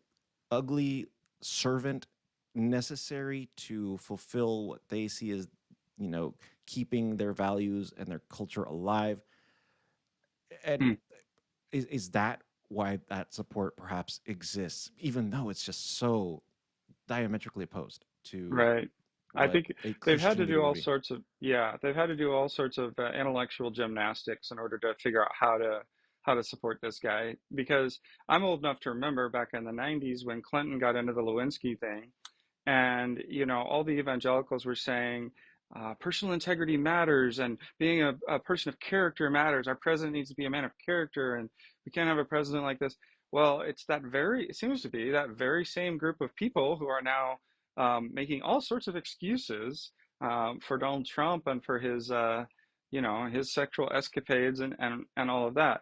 ugly servant necessary to fulfill what they see as, you know, keeping their values and their culture alive? And Mm. is that why that support perhaps exists, even though it's just so diametrically opposed to Right. I what think a they've had Christian to leader do would all be? sorts of, yeah, they've had to do all sorts of intellectual gymnastics in order to figure out how to support this guy. Because I'm old enough to remember back in the 90s when Clinton got into the Lewinsky thing, and all the evangelicals were saying personal integrity matters and being a person of character matters. Our president needs to be a man of character, and we can't have a president like this. Well, it seems to be that very same group of people who are now making all sorts of excuses for Donald Trump and for his sexual escapades and all of that.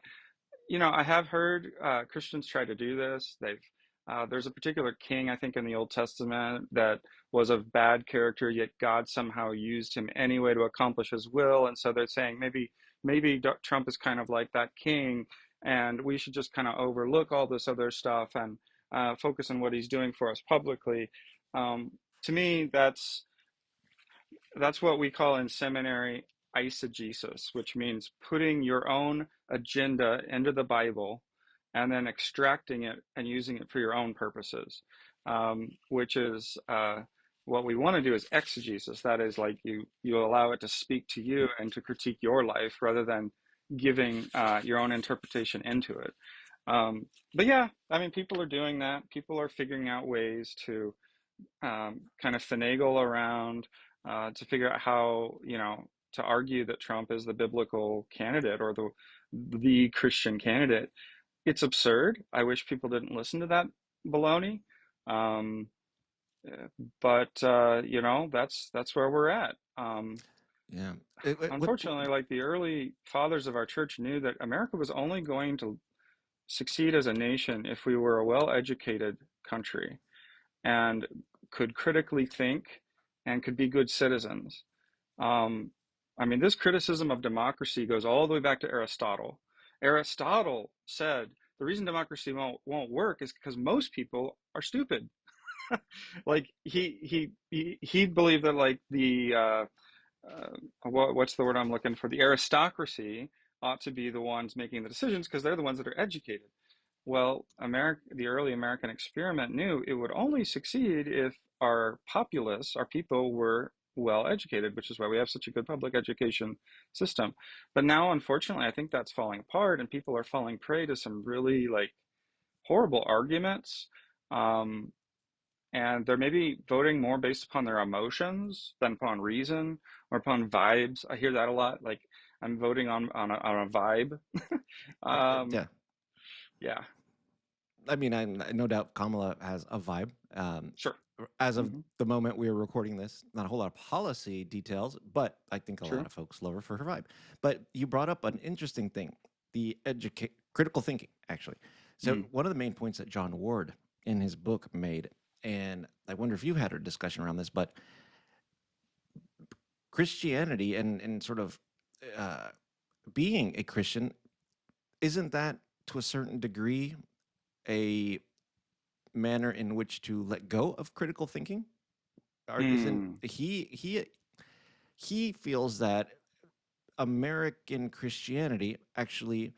I have heard Christians try to do this. There's a particular king, I think, in the Old Testament that was of bad character, yet God somehow used him anyway to accomplish His will. And so they're saying maybe Trump is kind of like that king, and we should just kind of overlook all this other stuff and focus on what he's doing for us publicly. To me, that's what we call in seminary eisegesis, which means putting your own agenda into the Bible and then extracting it and using it for your own purposes, which is what we want to do is exegesis. That is like you allow it to speak to you and to critique your life rather than giving your own interpretation into it. But yeah, I mean, people are doing that. People are figuring out ways to kind of finagle around to figure out how, to argue that Trump is the biblical candidate or the Christian candidate. It's absurd. I wish people didn't listen to that baloney. Um, but that's where we're at. Yeah. Unfortunately, like the early fathers of our church knew that America was only going to succeed as a nation if we were a well-educated country and could critically think and could be good citizens. Um, I mean, this criticism of democracy goes all the way back to Aristotle. Aristotle said the reason democracy won't work is because most people are stupid. Like he believed that like the what's the word I'm looking for? The aristocracy ought to be the ones making the decisions because they're the ones that are educated. Well, the early American experiment knew it would only succeed if our populace, our people, were well educated, which is why we have such a good public education system. But now, unfortunately, I think that's falling apart, and people are falling prey to some really like horrible arguments. Um, and they're maybe voting more based upon their emotions than upon reason or upon vibes. I hear that a lot. Like I'm voting on a vibe. Um, Yeah. yeah, I mean, I no doubt Kamala has a vibe. sure. As of Hmm. the moment we are recording this, not a whole lot of policy details, but I think a lot True. of folks love her for her vibe. But you brought up an interesting thing, the critical thinking, actually. So Mm. one of the main points that John Ward in his book made, and I wonder if you had a discussion around this, but Christianity and sort of uh, being a Christian, isn't that to a certain degree a manner in which to let go of critical thinking? Or isn't Mm. he feels that American Christianity actually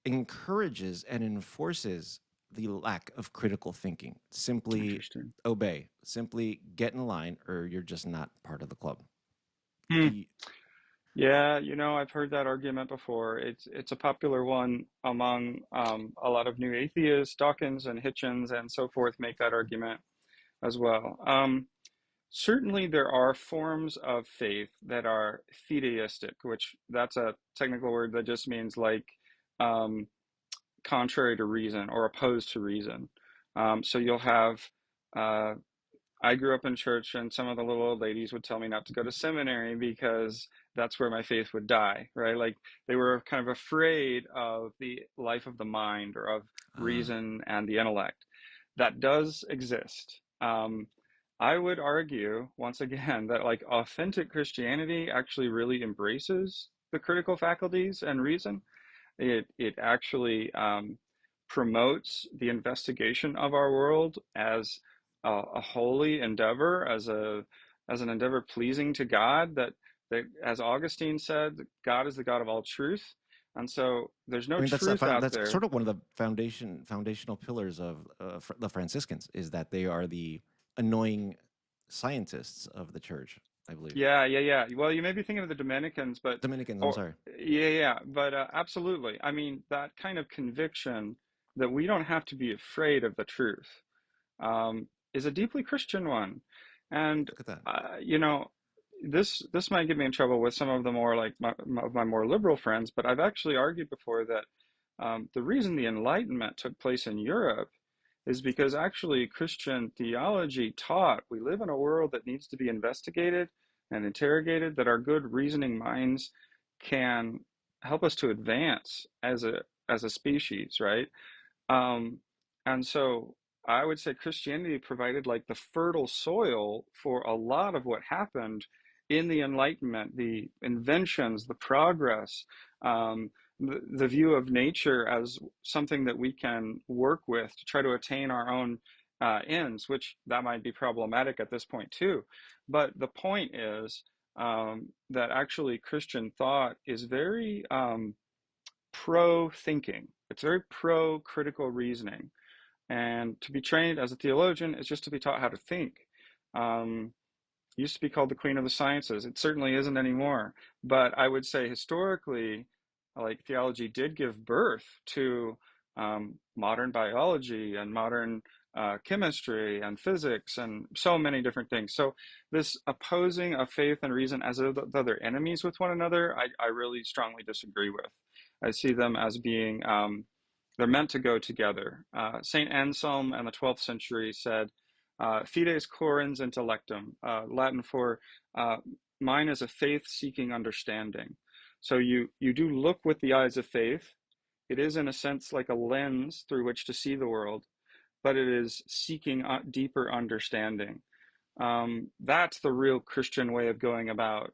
encourages and enforces the lack of critical thinking. Simply Interesting. obey, simply get in line, or you're just not part of the club. Do Hmm. you, Yeah, I've heard that argument before. It's a popular one among a lot of new atheists. Dawkins and Hitchens and so forth make that argument as well. Certainly, there are forms of faith that are fideistic, which that's a technical word that just means like um, contrary to reason or opposed to reason. So you'll have uh, I grew up in church, and some of the little old ladies would tell me not to go to seminary because that's where my faith would die, right? Like they were kind of afraid of the life of the mind or of uh, reason and the intellect. That does exist. I would argue, once again, that like authentic Christianity actually really embraces the critical faculties and reason. It actually promotes the investigation of our world as a holy endeavor, as an endeavor pleasing to God. That as Augustine said, God is the God of all truth, and so there's I no mean, truth out that's there. sort of one of the foundational pillars of the Franciscans is that they are the annoying scientists of the church, I believe. Yeah, yeah, yeah. Well, you may be thinking of the Dominicans, but Dominicans, I'm or sorry. yeah, yeah, but absolutely. I mean, that kind of conviction that we don't have to be afraid of the truth is a deeply Christian one. And Look at that. this might get me in trouble with some of the more like of my more liberal friends, but I've actually argued before that the reason the Enlightenment took place in Europe is because actually Christian theology taught we live in a world that needs to be investigated and interrogated, that our good reasoning minds can help us to advance as a species, right? Um, and so I would say Christianity provided like the fertile soil for a lot of what happened in the Enlightenment, the inventions, the progress, the view of nature as something that we can work with to try to attain our own ends, which that might be problematic at this point too. But the point is that actually Christian thought is very pro thinking. It's very pro critical reasoning. And to be trained as a theologian is just to be taught how to think. Um, used to be called the queen of the sciences. It certainly isn't anymore. But I would say historically, like theology did give birth to modern biology and modern chemistry and physics and so many different things. So this opposing of faith and reason as though they're enemies with one another, I really strongly disagree with. I see them as being they're meant to go together. Saint Anselm in the 12th century said, "Fides correns intellectum," Latin for uh, "mine is a faith-seeking understanding." So you do look with the eyes of faith. It is in a sense like a lens through which to see the world, but it is seeking deeper understanding. That's the real Christian way of going about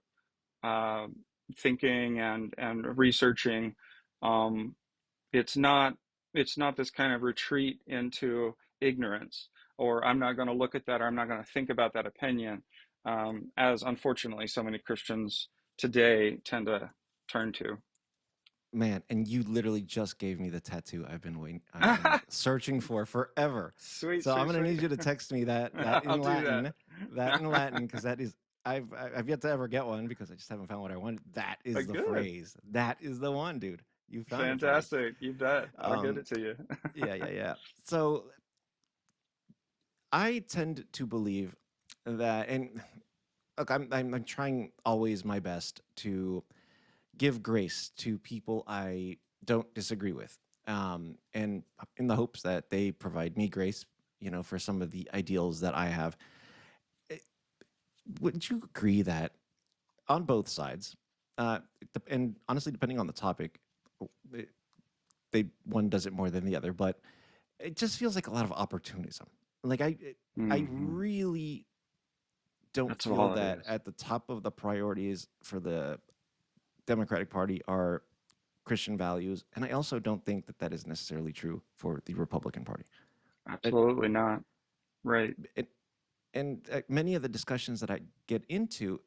uh, thinking and researching. Um, it's not it's not this kind of retreat into ignorance, or I'm not going to look at that, or I'm not going to think about that opinion, as unfortunately so many Christians today tend to turn to. Man, and you literally just gave me the tattoo I've been searching for forever. Sweet, So I'm sweet, gonna sweet. need you to text me that I'll do that. that in Latin, because that is I've yet to ever get one because I just haven't found what I wanted. That is the Good. phrase. That is the one, dude. You found it for me. Fantastic. You bet. I'll get Um, it to you. yeah. So I tend to believe that, and look, I'm trying always my best to give grace to people I don't disagree with, and in the hopes that they provide me grace, for some of the ideals that I have. Eh, Would you agree that on both sides, and honestly, depending on the topic, it- they one does it more than the other, but it just feels like a lot of opportunism. Like I Hmm. really don't That's feel all it that is. at the top of the priorities for the Democratic Party are Christian values, and I also don't think that that is necessarily true for the Republican Party. It, Absolutely not. Right. it, and many of the discussions that I get into,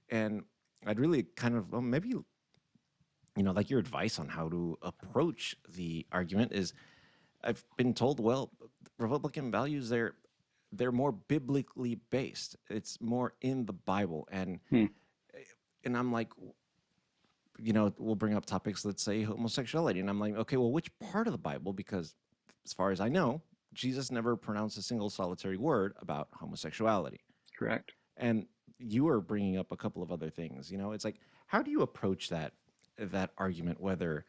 and I'd really kind of, well, maybe like your advice on how to approach the argument is, I've been told, well, Republican values, they're more biblically based. It's more in the Bible, Hmm. and I'm like, we'll bring up topics, let's say homosexuality. And I'm like, okay, well, which part of the Bible? Because as far as I know, Jesus never pronounced a single solitary word about homosexuality. Correct. And you are bringing up a couple of other things. It's like, how do you approach that argument? Whether,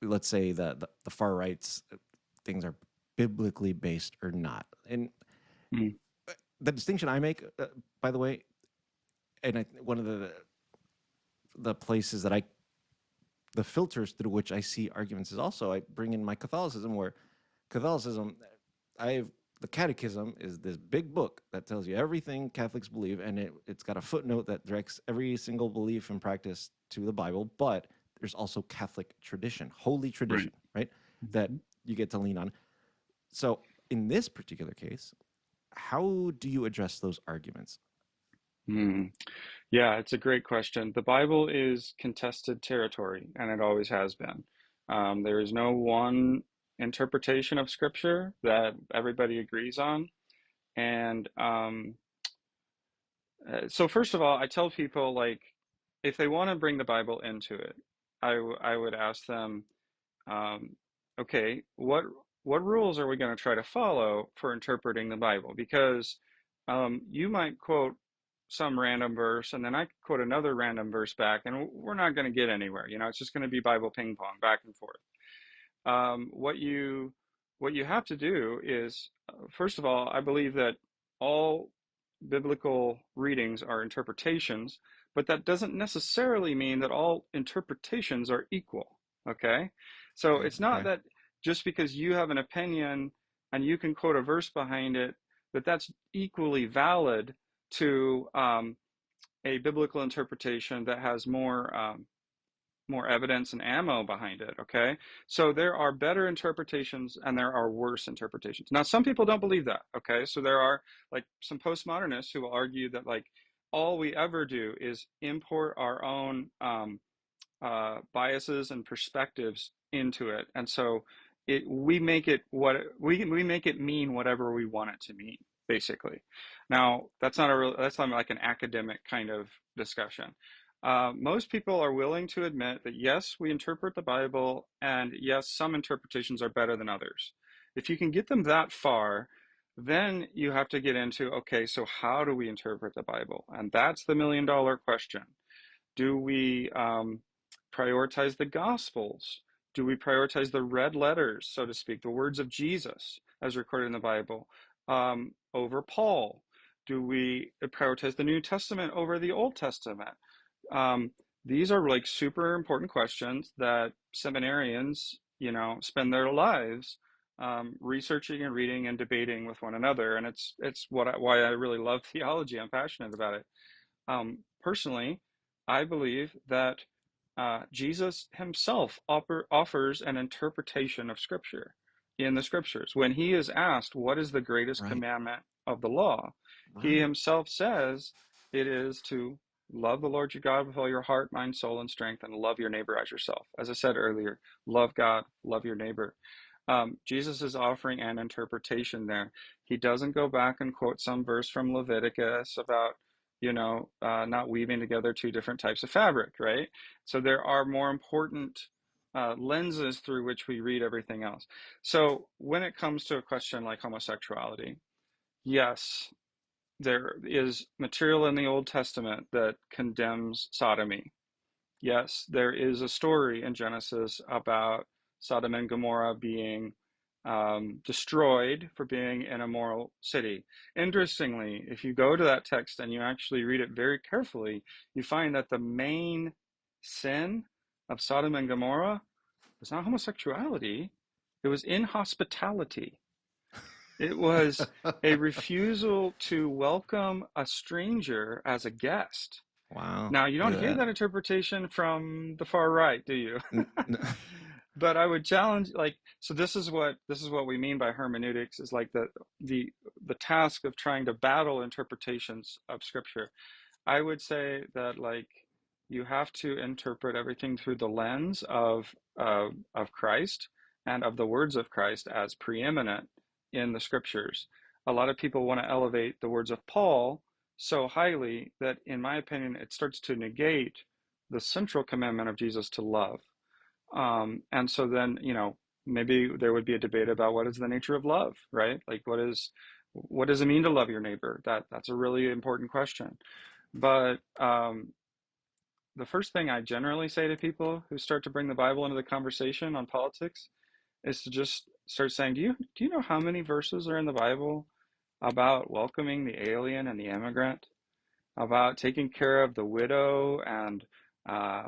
let's say, the far right's things are biblically based or not. And Hmm. the distinction I make, by the way, and one of the places that the filters through which I see arguments is also, I bring in my Catholicism, where Catholicism, I've the Catechism is this big book that tells you everything Catholics believe, and it's got a footnote that directs every single belief and practice to the Bible. But there's also Catholic tradition, holy Right. tradition, right? That Mhm. you get to lean on. So in this particular case, how do you address those arguments? Hmm. Yeah, it's a great question. The Bible is contested territory, and it always has been. There is no one interpretation of Scripture that everybody agrees on. And so, first of all, I tell people, like, if they want to bring the Bible into it, I would ask them, um, okay, what rules are we going to try to follow for interpreting the Bible? Because you might quote some random verse, and then I quote another random verse back, and we're not going to get anywhere. It's just going to be Bible ping pong back and forth. What you have to do is, first of all, I believe that all biblical readings are interpretations, but that doesn't necessarily mean that all interpretations are equal. Okay, so Okay, it's not okay. that just because you have an opinion and you can quote a verse behind it, that's equally valid to a biblical interpretation that has more evidence and ammo behind it. Okay, so there are better interpretations and there are worse interpretations. Now, some people don't believe that. Okay, so there are like some postmodernists who will argue that like all we ever do is import our own biases and perspectives into it, and so we make it we make it mean whatever we want it to mean, basically. Now, that's not like an academic kind of discussion. Most people are willing to admit that yes, we interpret the Bible, and yes, some interpretations are better than others. If you can get them that far, then you have to get into, okay, so how do we interpret the Bible? And that's the $1,000,000 question. Do we prioritize the Gospels? Do we prioritize the red letters, so to speak, the words of Jesus as recorded in the Bible, over Paul? Do we prioritize the New Testament over the Old Testament? Um, these are like super important questions that seminarians, spend their lives researching and reading and debating with one another. And it's why I really love theology. I'm passionate about it. Personally, I believe that Jesus himself offers an interpretation of Scripture in the Scriptures. When he is asked, what is the greatest Right. commandment of the law? He Right. himself says it is to love the Lord your God with all your heart, mind, soul, and strength, and love your neighbor as yourself. As I said earlier, love God, love your neighbor. Jesus is offering an interpretation there. He doesn't go back and quote some verse from Leviticus about, not weaving together two different types of fabric, right? So there are more important lenses through which we read everything else. So when it comes to a question like homosexuality, yes, there is material in the Old Testament that condemns sodomy. Yes, there is a story in Genesis about Sodom and Gomorrah being destroyed for being an immoral city. Interestingly, if you go to that text and you actually read it very carefully, you find that the main sin of Sodom and Gomorrah was not homosexuality, it was inhospitality. It was a refusal to welcome a stranger as a guest. Wow. Now, you don't Look hear at that interpretation from the far right, do you? that. But I would challenge, so this is what we mean by hermeneutics, is like the the task of trying to battle interpretations of scripture. I would say that you have to interpret everything through the lens of Christ and of the words of Christ as preeminent in the scriptures. A lot of people want to elevate the words of Paul so highly that, in my opinion, it starts to negate the central commandment of Jesus to love. And so then, maybe there would be a debate about what is the nature of love, right? Like what does it mean to love your neighbor? That's a really important question. But the first thing I generally say to people who start to bring the Bible into the conversation on politics is to just start saying, do you know how many verses are in the Bible about welcoming the alien and the immigrant, about taking care of the widow and uh,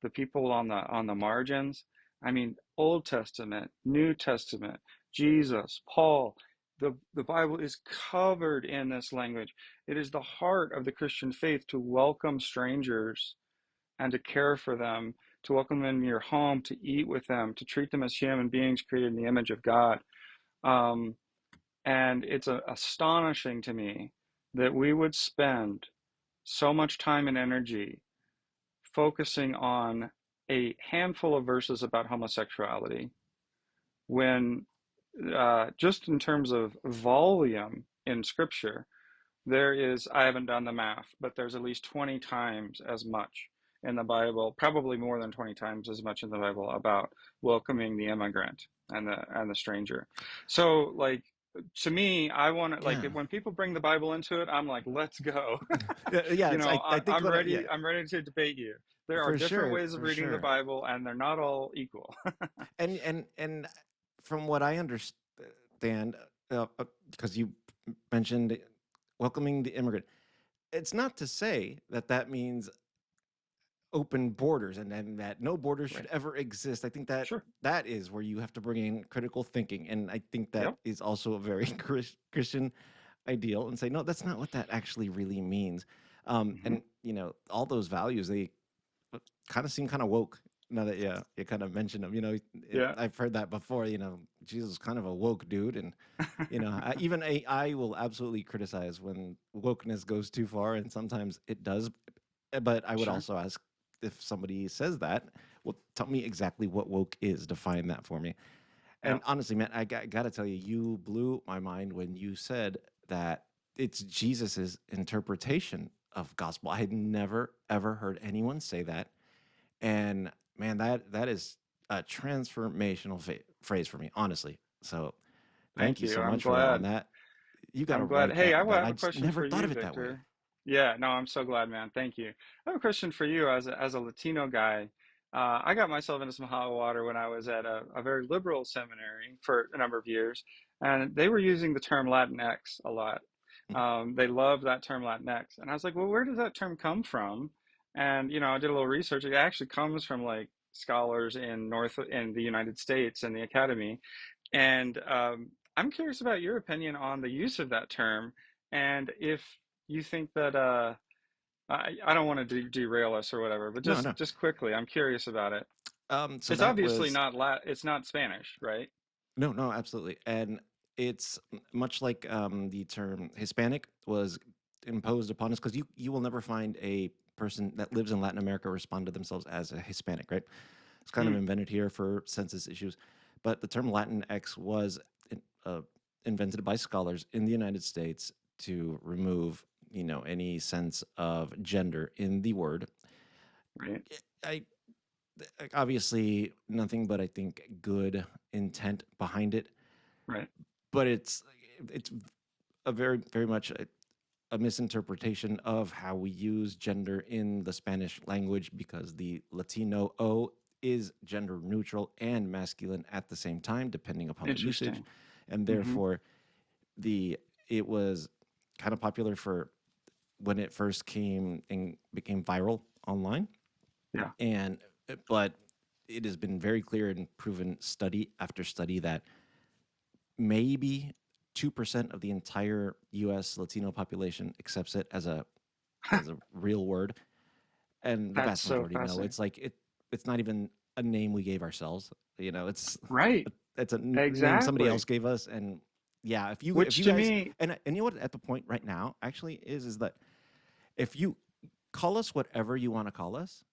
the people on the margins? I mean, Old Testament, New Testament, Jesus, Paul. The Bible is covered in this language. It is the heart of the Christian faith to welcome strangers and to care for them, to welcome them in your home, to eat with them, to treat them as human beings created in the image of God. Um, and it's astonishing to me that we would spend so much time and energy focusing on a handful of verses about homosexuality when, just in terms of volume in Scripture, I haven't done the math, but there's at least 20 times as much in the Bible, probably more than 20 times as much in the Bible about welcoming the immigrant and the stranger. So to me, I want to, Yeah. when people bring the Bible into it, I'm like, let's go. Yeah. It's, I think I'm what, ready. yeah, I'm ready to debate you. There are for different sure. ways of For reading the sure. Bible, and they're not all equal. And from what I understand, because you mentioned welcoming the immigrant, it's not to say that that means open borders and that no borders should Right. ever exist. I think that Sure. that is where you have to bring in critical thinking, and I think that Yep. is also a very Christian ideal. And say, no, that's not what that actually really means. Hmm. And all those values, they kind of seem kind of woke. Now that you kind of mentioned them, Yeah. I've heard that before. Jesus is kind of a woke dude, and even AI will absolutely criticize when wokeness goes too far, and sometimes it does. But I would Sure. also ask, if somebody says that, well, tell me exactly what woke is. Define that for me. Yeah. And honestly, man, I got to tell you, you blew my mind when you said that it's Jesus's interpretation of gospel. I had never ever heard anyone say that, and man, that is a transformational phrase for me, honestly. So thank Thank you you. so I'm much for that. On glad. that, you got to I'm glad. write Hey, that I down. have I a just question never for thought you, of it that way. Victor. Yeah, no, I'm so glad, man. Thank you. I have a question for you as a Latino guy. I got myself into some hot water when I was at a very liberal seminary for a number of years, and they were using the term Latinx a lot. Mm. They love that term Latinx, and I was like, well, where does that term come from? And I did a little research. It actually comes from like scholars in the United States and the academy. And I'm curious about your opinion on the use of that term, and if you think that I don't want to derail us or whatever, but No, just no. just quickly, I'm curious about it. So It's that obviously was not it's not Spanish, right? no, no, absolutely, and it's much like the term Hispanic was imposed upon us because you will never find a person that lives in Latin America respond to themselves as a Hispanic, right? It's kind of Hmm, invented here for census issues, but the term Latinx was uh, invented by scholars in the United States to remove, any sense of gender in the word. right, I obviously nothing but I think good intent behind it, right, but it's a very very much a misinterpretation of how we use gender in the Spanish language because the Latino O is gender neutral and masculine at the same time, depending upon the usage, interesting. and Hmm. therefore the it was kind of popular for when it first came and became viral online, Yeah, and but it has been very clear and proven study after study that maybe 2% of the entire US Latino population accepts it as a real word, and the that's vast so majority know fascinating. it's not even a name we gave ourselves. It's Right, it's a name somebody else exactly. gay us. And yeah, if Which you to guys, me, and you know what, at the point right now actually is that if you call us whatever you want to call us,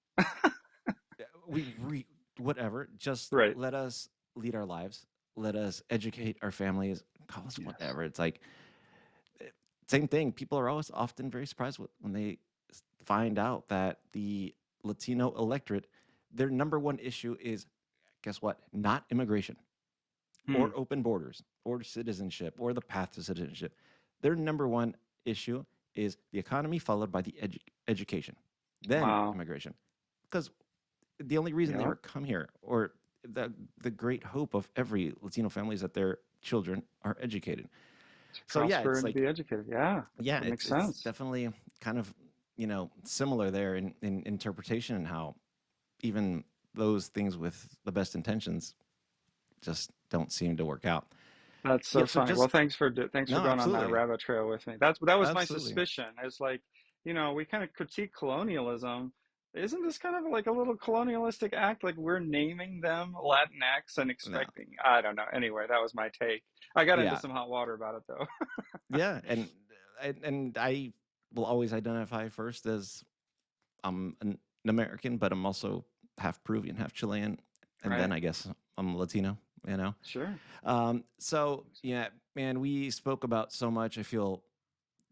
we whatever, just right, let us lead our lives, let us educate our families, call us yes, whatever. It's like same thing. People are always often very surprised when they find out that the Latino electorate, their number one issue is, guess what? Not immigration or hmm, open borders or citizenship or the path to citizenship. Their number one issue is the economy, followed by the education, then wow, immigration. Because the only reason they yep, ever come here, or the great hope of every Latino family, is that their children are educated. to So yeah, prosper it's and to like be educated. Yeah, yeah, that makes it's sense. definitely kind of similar there in interpretation and how even those things with the best intentions just don't seem to work out. That's Yeah, so so funny. Well, just thanks for no, going on that absolutely, rabbit trail with me. That was my absolutely, suspicion. It's like, we kind of critique colonialism. Isn't this kind of like a little colonialistic act? Like we're naming them Latinx and no, expecting, I don't know. Anyway, that was my take. I got into yeah, some hot water about it though. yeah, and I will always identify first as I'm an American, but I'm also half Peruvian, half Chilean, and then Right. I guess I'm Latino. You know, Sure. so yeah, man, we spoke about so much. I feel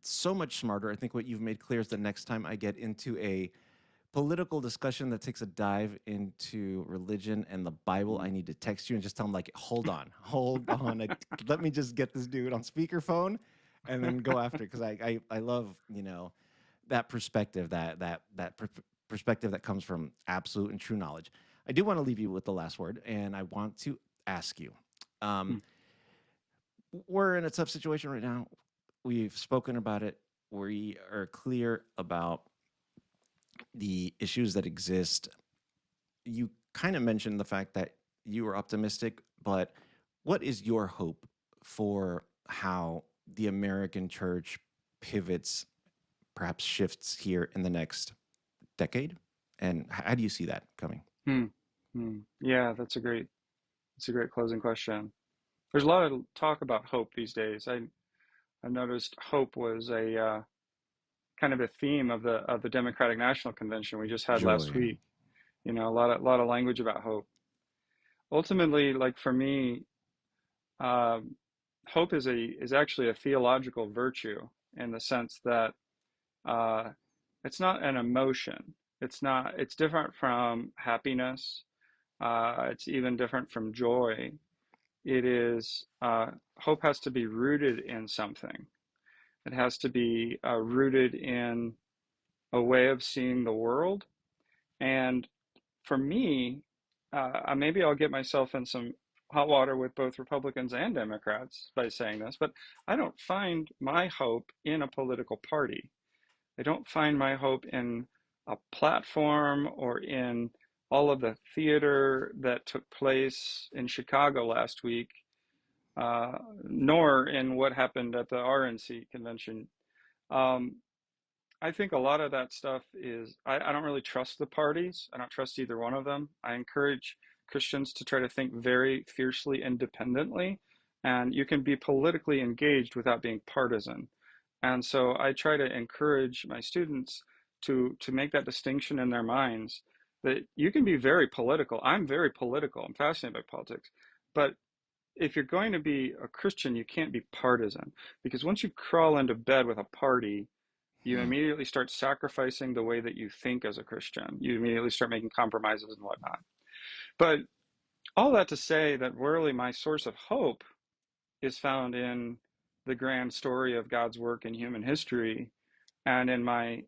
so much smarter. I think what you've made clear is the next time I get into a political discussion that takes a dive into religion and the Bible, I Mm. need to text you and just tell them like, hold on, let me just get this dude on speakerphone, and then go after it because I love that perspective perspective that comes from absolute and true knowledge. I do want to leave you with the last word, and I want to ask you. Um, Mm. we're in a tough situation right now. We've spoken about it. We are clear about the issues that exist. You kind of mentioned the fact that you were optimistic, but what is your hope for how the American church pivots, perhaps shifts here in the next decade? And how do you see that coming? Hmm. Hmm. Yeah, that's a great closing question. There's a lot of talk about hope these days. I noticed hope was a kind of a theme of the Democratic National Convention we just had last Joy. week. A lot of language about hope. Ultimately, like for me, um, hope is actually a theological virtue in the sense that uh, it's not an emotion. It's different from happiness. It's even different from joy. It is, hope has to be rooted in something. It has to be rooted in a way of seeing the world. And for me, maybe I'll get myself in some hot water with both Republicans and Democrats by saying this, but I don't find my hope in a political party. I don't find my hope in a platform or in all of the theater that took place in Chicago last week, nor in what happened at the RNC convention. Um, I think a lot of that stuff is, I don't really trust the parties. I don't trust either one of them. I encourage Christians to try to think very fiercely independently, and you can be politically engaged without being partisan. And so I try to encourage my students to make that distinction in their minds that you can be very political. I'm very political. I'm fascinated by politics. But if you're going to be a Christian, you can't be partisan because once you crawl into bed with a party, you Hmm. immediately start sacrificing the way that you think as a Christian. You immediately start making compromises and whatnot. But all that to say that really my source of hope is found in the grand story of God's work in human history and in my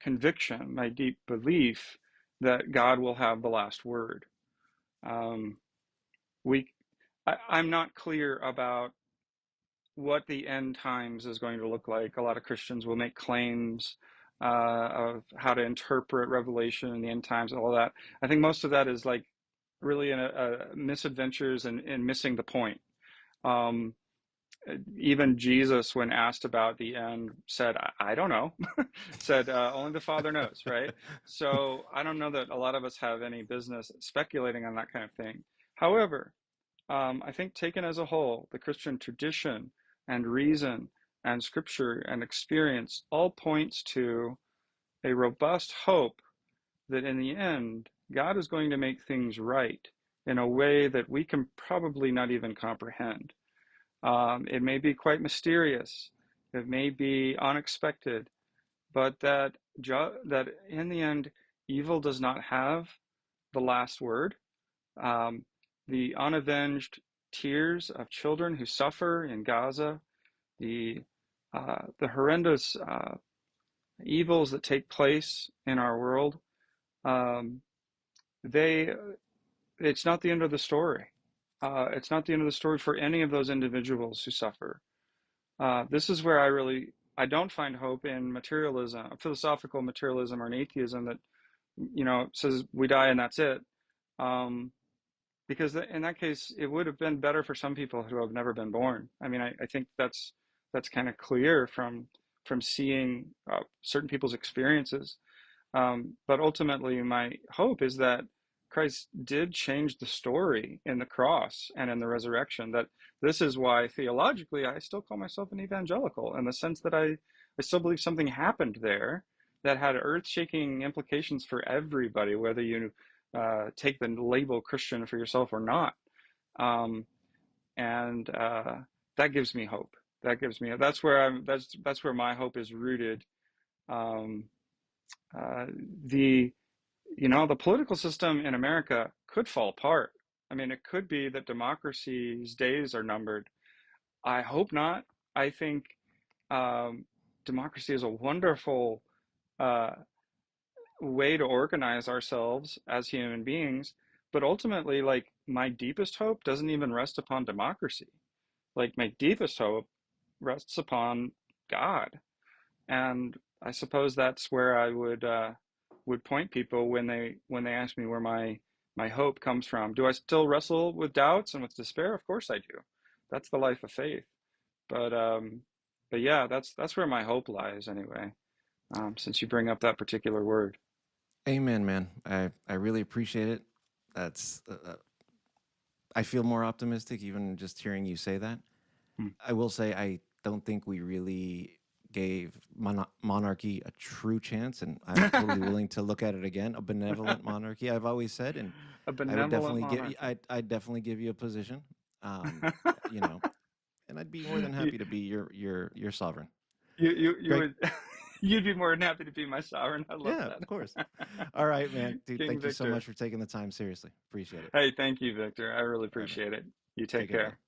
conviction, my deep belief that God will have the last word. Um, we, I'm not clear about what the end times is going to look like. A lot of Christians will make claims of how to interpret Revelation and the end times and all that. I think most of that is like really misadventures and missing the point. Um, Even Jesus, when asked about the end, said, I don't know, said, only the Father knows, right? So I don't know that a lot of us have any business speculating on that kind of thing. However, I think taken as a whole, the Christian tradition and reason and scripture and experience all points to a robust hope that in the end, God is going to make things right in a way that we can probably not even comprehend. It may be quite mysterious, it may be unexpected, but that in the end, evil does not have the last word. Um, the unavenged tears of children who suffer in Gaza, the the horrendous evils that take place in our world, um, they it's not the end of the story. It's not the end of the story for any of those individuals who suffer. This is where I don't find hope in materialism, philosophical materialism, or an atheism that says we die and that's it. Um, because in that case, it would have been better for some people who have never been born. I mean, I think that's kind of clear from seeing certain people's experiences. But ultimately, my hope is that Christ did change the story in the cross and in the resurrection. That this is why theologically I still call myself an evangelical in the sense that I still believe something happened there that had earth-shaking implications for everybody, whether you take the label Christian for yourself or not. Um, and that gives me hope. That's where that's where my hope is rooted. Um, uh, the the political system in America could fall apart. I mean, it could be that democracy's days are numbered. I hope not. I think um, democracy is a wonderful uh, way to organize ourselves as human beings. But ultimately, like, my deepest hope doesn't even rest upon democracy. Like, my deepest hope rests upon God. And I suppose that's where I would point people when they ask me where my hope comes from. Do I still wrestle with doubts and with despair? Of course I do. That's the life of faith. But but yeah, that's where my hope lies anyway. Since you bring up that particular word. Amen, man. I really appreciate it. That's I feel more optimistic even just hearing you say that. Hmm. I will say I don't think we really gave monarchy a true chance, and I'm totally willing to look at it again. A benevolent monarchy, I've always said, and A I would benevolent definitely give. monarchy. I'd definitely give you a position. You know, and I'd be more than you, happy to be your sovereign. you Greg, would. You'd be more than happy to be my sovereign. I love Yeah, that. of course. All right, man. Dude, King thank you so Victor. much for taking the time. Seriously. Appreciate it. Hey, thank you, Victor. I really All right, man. appreciate it. You Take take care, man. care.